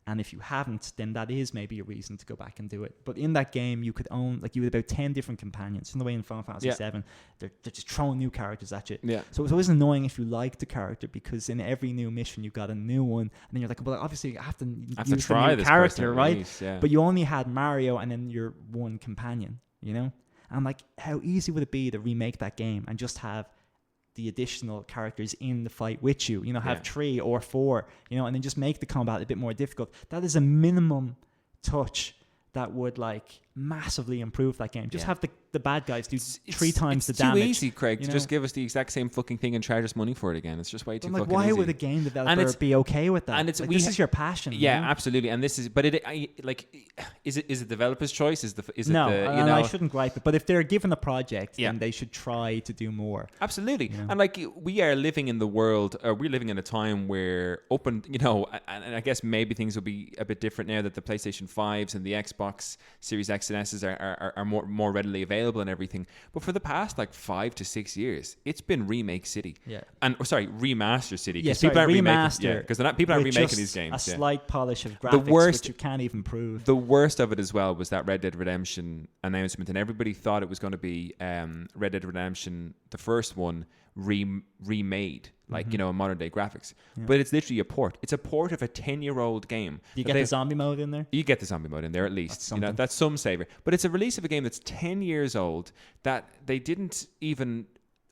And if you haven't, then that is maybe a reason to go back and do it. But in that game, you could own, like, you had about 10 different companions. In the way in Final Fantasy VII, they're just throwing new characters at you. Yeah. So it's always annoying if you like the character, because in every new mission, you got a new one. And then you're like, well, obviously, I have to use try the new this character, right? Release, yeah. But you only had Mario and then your one companion, you know? And I'm like, how easy would it be to remake that game and just have the additional characters in the fight with you, have 3 or 4, and then just make the combat a bit more difficult. That is a minimum touch that would, like, massively improve that game. Just have the bad guys do three times the it's damage. too easy, Craig, you to know? just give us the exact same fucking thing and charge us money for it again. It's just way too I'm like, fucking why easy. would a game developer be okay with that? And it's like, we this ha- is your passion. Yeah, you know? absolutely. And this is, but is it developer's choice? Is it No, the, and I shouldn't gripe it. But if they're given a project, Yeah. then they should try to do more. Absolutely. You know? And like we are living in the world, we're living in a time where open, and I guess maybe things will be a bit different now that the PlayStation 5s and the Xbox Series X and S's are more readily available and everything. But for the past like 5 to 6 years, it's been remake city. Yeah. And remaster city. Yeah, People aren't remaking. remaster. Yeah, because people aren't with remaking just these games. A Yeah. slight polish of graphics, which you can't even prove. The worst of it as well was that Red Dead Redemption announcement, and everybody thought it was going to be Red Dead Redemption, the first one, remade, like, modern day graphics. Yeah. But it's literally a port. It's a port of a 10-year-old game. You get the zombie mode in there? You get the zombie mode in there at least. That's some savior. But it's a release of a game that's 10 years old that they didn't even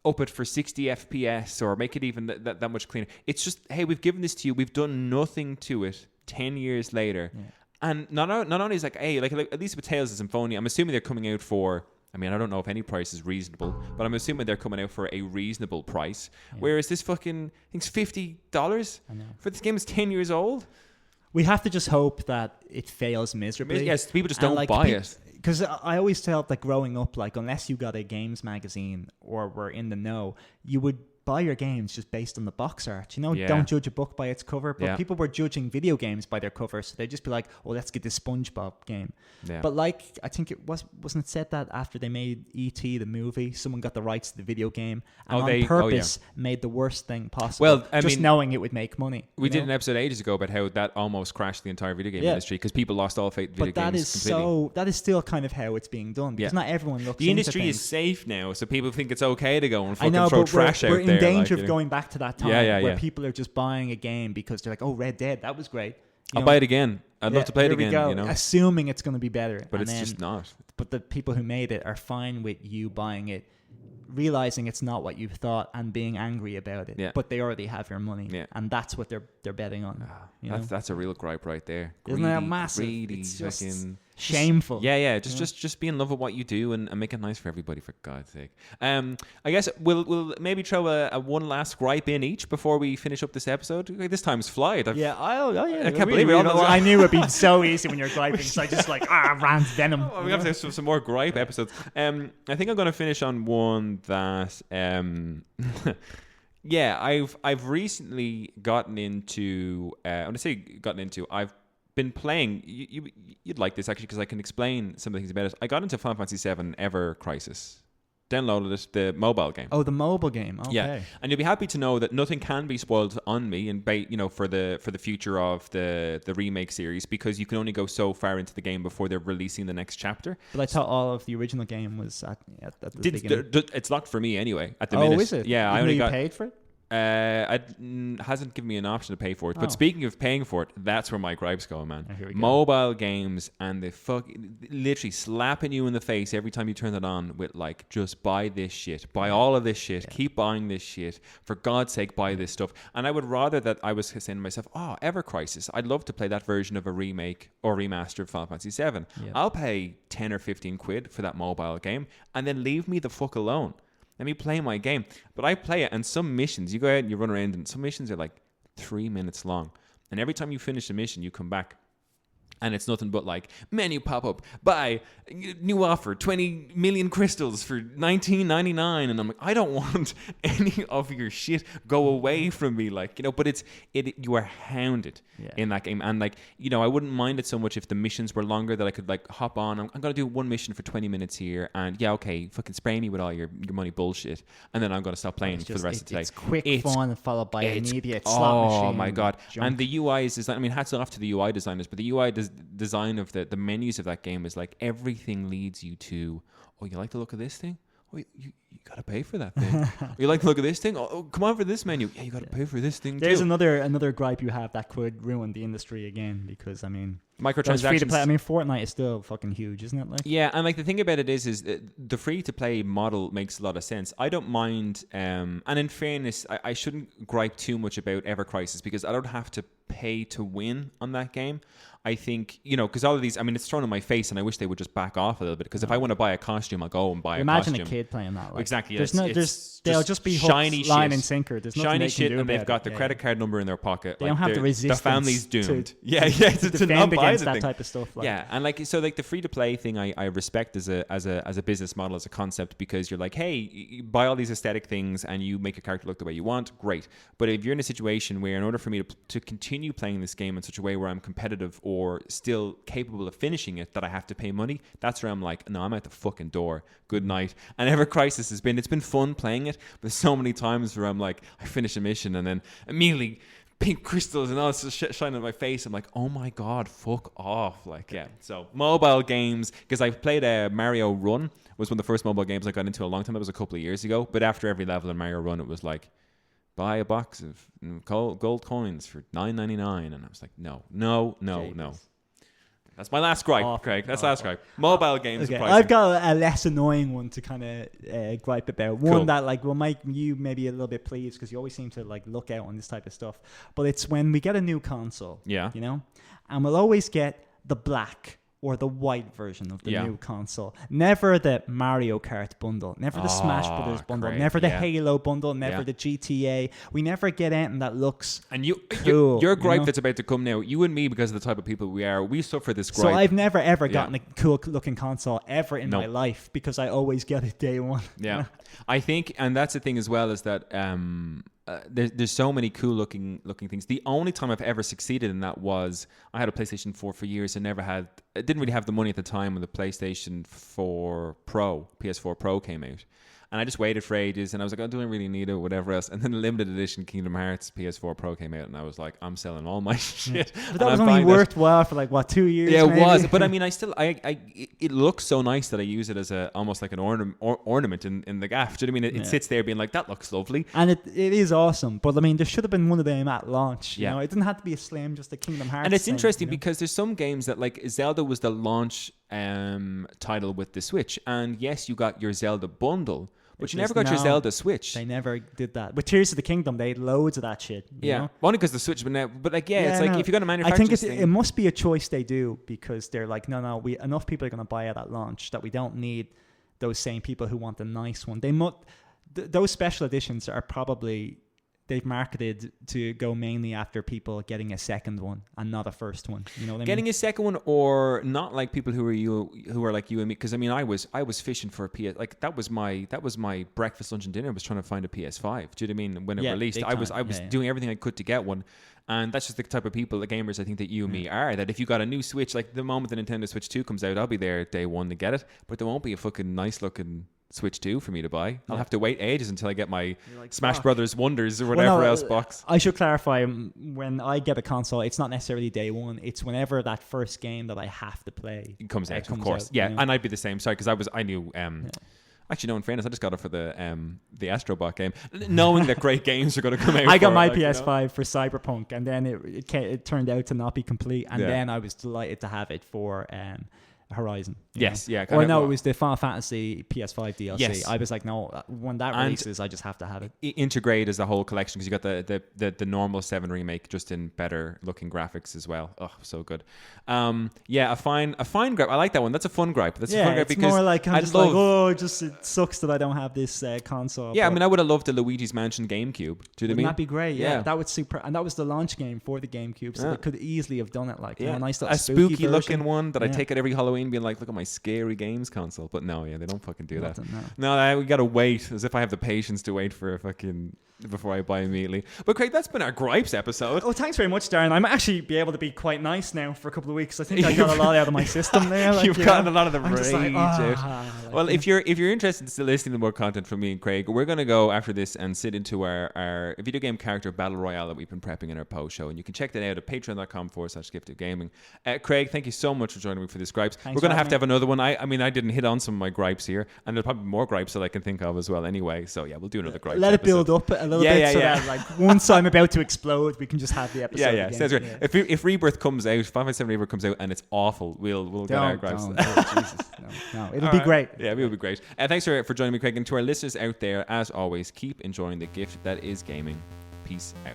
up it for 60 FPS or make it even that much cleaner. It's just, hey, we've given this to you. We've done nothing to it 10 years later. Yeah. And not only is like, hey, like at least with Tales of Symphonia, I'm assuming they're coming out for, I mean, I don't know if any price is reasonable, but I'm assuming they're coming out for a reasonable price. Yeah. Whereas this fucking thing's $50 for this game is 10 years old. We have to just hope that it fails miserably. Yes, people just don't buy it. Because I always felt like growing up, like unless you got a games magazine or were in the know, you would buy your games just based on the box art. Don't judge a book by its cover. But people were judging video games by their cover, so they'd just be like, "Oh, let's get this SpongeBob game." Yeah. But like, I think wasn't it said that after they made E.T. the movie, someone got the rights to the video game and on purpose made the worst thing possible. Well, I mean, knowing it would make money. We did an episode ages ago about how that almost crashed the entire video game industry because people lost all faith in video games completely. That is still kind of how it's being done because not everyone looks. The industry into is safe now, so people think it's okay to go and fucking throw trash out there. We're in danger of going back to that time where yeah. people are just buying a game because they're like, "Oh, Red Dead, that was great. I'll buy it again. I'd love to play it again." Assuming it's going to be better, but it's just not. But the people who made it are fine with you buying it, realizing it's not what you thought and being angry about it. Yeah. But they already have your money, and that's what they're betting on. That's a real gripe right there. Isn't that massive? Greedy, it's just fucking shameful. Yeah. Just be in love with what you do and make it nice for everybody, for God's sake. I guess we'll maybe throw a one last gripe in each before we finish up this episode. This time's flied. I can't believe it. I knew it'd be so easy when you're griping, so I just rant venom. We have to have some more gripe episodes. I think I'm going to finish on one that I've recently gotten into. When I say gotten into, I've been playing. You'd like this actually because I can explain some of the things about it. I got into Final Fantasy VII Ever Crisis. Downloaded it, the mobile game. Oh, the mobile game. Okay. Yeah, and you'll be happy to know that nothing can be spoiled on me, and for the future of the remake series, because you can only go so far into the game before they're releasing the next chapter. But I thought all of the original game was at the beginning. It's locked for me anyway. At the minute. Oh, is it? Yeah, I only paid for it. Hasn't given me an option to pay for it. But speaking of paying for it, that's where my gripes go, man. Here we go. Mobile games and the literally slapping you in the face every time you turn it on with like, just buy this shit, buy all of this shit, keep buying this shit, for God's sake, buy this stuff. And I would rather that I was saying to myself, Ever Crisis, I'd love to play that version of a remake or remaster of Final Fantasy VII. Yeah. I'll pay 10 or 15 quid for that mobile game and then leave me the fuck alone. Let me play my game. But I play it, and some missions, you go out and you run around, and some missions are like 3 minutes long. And every time you finish a mission, you come back. And it's nothing but like, menu pop-up, buy, new offer, 20 million crystals for $19.99. And I'm like, I don't want any of your shit. Go away from me. Like, but you are hounded in that game. And like, I wouldn't mind it so much if the missions were longer, that I could like hop on. I'm going to do one mission for 20 minutes here. And fucking spray me with all your money bullshit. And then I'm going to stop playing for the rest of the day. It's quick fun followed by an immediate slot machine. Oh my God. Junk. And the UI is designed, I mean, hats off to the UI designers, but the UI design of the menus of that game is like, everything leads you to, you like the look of this thing? You gotta pay for that thing. You like the look of this thing? Come on for this menu. Yeah, you gotta pay for this thing. There's another gripe you have that could ruin the industry again, because I mean, Microtransactions. Free to play. I mean, Fortnite is still fucking huge, isn't it? Like, yeah, and like the thing about it is the free to play model makes a lot of sense. I don't mind, and in fairness, I shouldn't gripe too much about Ever Crisis because I don't have to pay to win on that game. I think, because all of these, I mean, it's thrown in my face, and I wish they would just back off a little bit. Because if I want to buy a costume, I'll go and buy a costume. Imagine a kid playing that. Like, exactly. They'll just be shiny line shit. and sinker. There's shiny nothing shit, they and can do they've got the credit card number in their pocket. They don't have the resistance. The family's doomed. To to not defend buy against the that thing. type of stuff. Like. Yeah, and the free to play thing, I respect as a business model, as a concept, because you're like, hey, you buy all these aesthetic things and you make your character look the way you want. Great, but if you're in a situation where, in order for me to continue playing this game in such a way where I'm competitive or still capable of finishing it, that I have to pay money, that's where I'm like, no, I'm out the fucking door. Good night. And Ever Crisis it's been fun playing it, but there's so many times where I'm like, I finish a mission and then immediately pink crystals and all this shit shining in my face. I'm like, oh my god, fuck off. Like, yeah. So mobile games, because I played Mario Run, was one of the first mobile games I got into a long time. That was a couple of years ago. But after every level in Mario Run, it was like, buy a box of gold coins for $9.99, and I was like, no. That's my last gripe, Craig. That's last gripe. Mobile games. Okay. I've got a less annoying one to kind of gripe about. One that like will make you maybe a little bit pleased because you always seem to like look out on this type of stuff. But it's when we get a new console. Yeah. And we'll always get the black or the white version of the new console. Never the Mario Kart bundle. Never the Smash Brothers bundle. Craig, never the Halo bundle. Never the GTA. We never get anything that looks cool. Your gripe that's about to come now, you and me, because of the type of people we are, we suffer this gripe. So I've never ever gotten a cool looking console ever in my life because I always get it day one. Yeah. I think, and that's the thing as well, is that there's so many cool looking things. The only time I've ever succeeded in that was I had a PlayStation 4 for years and didn't really have the money at the time when the PlayStation 4 Pro, PS4 Pro came out. And I just waited for ages, and I was like, I don't really need it, whatever else. And then the limited edition Kingdom Hearts PS4 Pro came out, and I was like, I'm selling all my shit. But that was only worthwhile for like 2 years? Yeah, it maybe? was. But I mean, it looks so nice that I use it as almost like an ornament in the gaff. Do you know what I mean? It sits there being like, that looks lovely. And it is awesome. But I mean, there should have been one of them at launch. You know, it didn't have to be a Slim, just a Kingdom Hearts. And it's interesting because there's some games that, like Zelda was the launch title with the Switch, and yes, you got your Zelda bundle. But you never got your Zelda Switch. They never did that. With Tears of the Kingdom, they had loads of that shit. You know? Only because the Switch, but like, it's like if you're going to manufacture I think it must be a choice they do because they're like, no, enough people are going to buy it at launch that we don't need those same people who want the nice one. Those special editions are probably, they've marketed to go mainly after people getting a second one and not a first one. You know what I mean? Getting a second one, or not like people who are like you and me. Because I mean, I was fishing for a PS. Like that was my breakfast, lunch, and dinner. Was trying to find a PS5. Do you know what I mean? When it released, I was doing everything I could to get one. And that's just the type of people, the gamers, I think that you and me are. That if you got a new Switch, like the moment the Nintendo Switch 2 comes out, I'll be there day one to get it. But there won't be a fucking nice looking Switch 2 for me to buy. I'll have to wait ages until I get my Smash Brothers Wonders or whatever else box. I should clarify, when I get a console, it's not necessarily day one. It's whenever that first game that I have to play comes out, of course. Yeah, and I'd be the same. Sorry, because I knew... Actually, no, in fairness, I just got it for the Astrobot game, knowing that great games are going to come out. I got my PS5 for Cyberpunk, and then it turned out to not be complete, and then I was delighted to have it for Horizon. Yes, know? Or no, it was the Final Fantasy PS5 DLC. Yes. I was like, no, when that releases, I just have to have it. Integrate as a whole collection, because you got the normal 7 remake just in better looking graphics as well. Oh, so good. A fine gripe. I like that one. That's a fun gripe. That's a fun gripe because more like it sucks that I don't have this console. Yeah, I mean, I would have loved the Luigi's Mansion GameCube. Do you know what I mean? Wouldn't that be great? Yeah, that would super. And that was the launch game for the GameCube, so they could easily have done it like a nice little spooky looking one that I take at every Halloween, being like, look at my scary games console. But no, they don't fucking do that. No, we gotta wait, as if I have the patience to wait for a fucking before I buy immediately. But Craig, that's been our gripes episode. Oh, thanks very much, Darren. I'm actually be able to be quite nice now for a couple of weeks. I think I got a lot out of my system there. You've gotten a lot of the rage out. Well, if you're interested in still listening to more content from me and Craig, we're going to go after this and sit into our video game character battle royale that we've been prepping in our post show, and you can check that out at patreon.com/giftofgaming. Craig, thank you so much for joining me for this gripes. Thanks we're going to for have to have another one. I mean, I didn't hit on some of my gripes here, and there'll probably be more gripes that I can think of as well. Anyway, so yeah, we'll do another gripes. Let it build up a little bit, so that like once I'm about to explode, we can just have the episode. Yeah. Sounds great. If Rebirth comes out, 557 Rebirth comes out, and it's awful, we'll get our gripes. Jesus, no, it'll be great. Yeah, it'll be great. Thanks for joining me, Craig, and to our listeners out there, as always, keep enjoying the gift that is gaming. Peace out.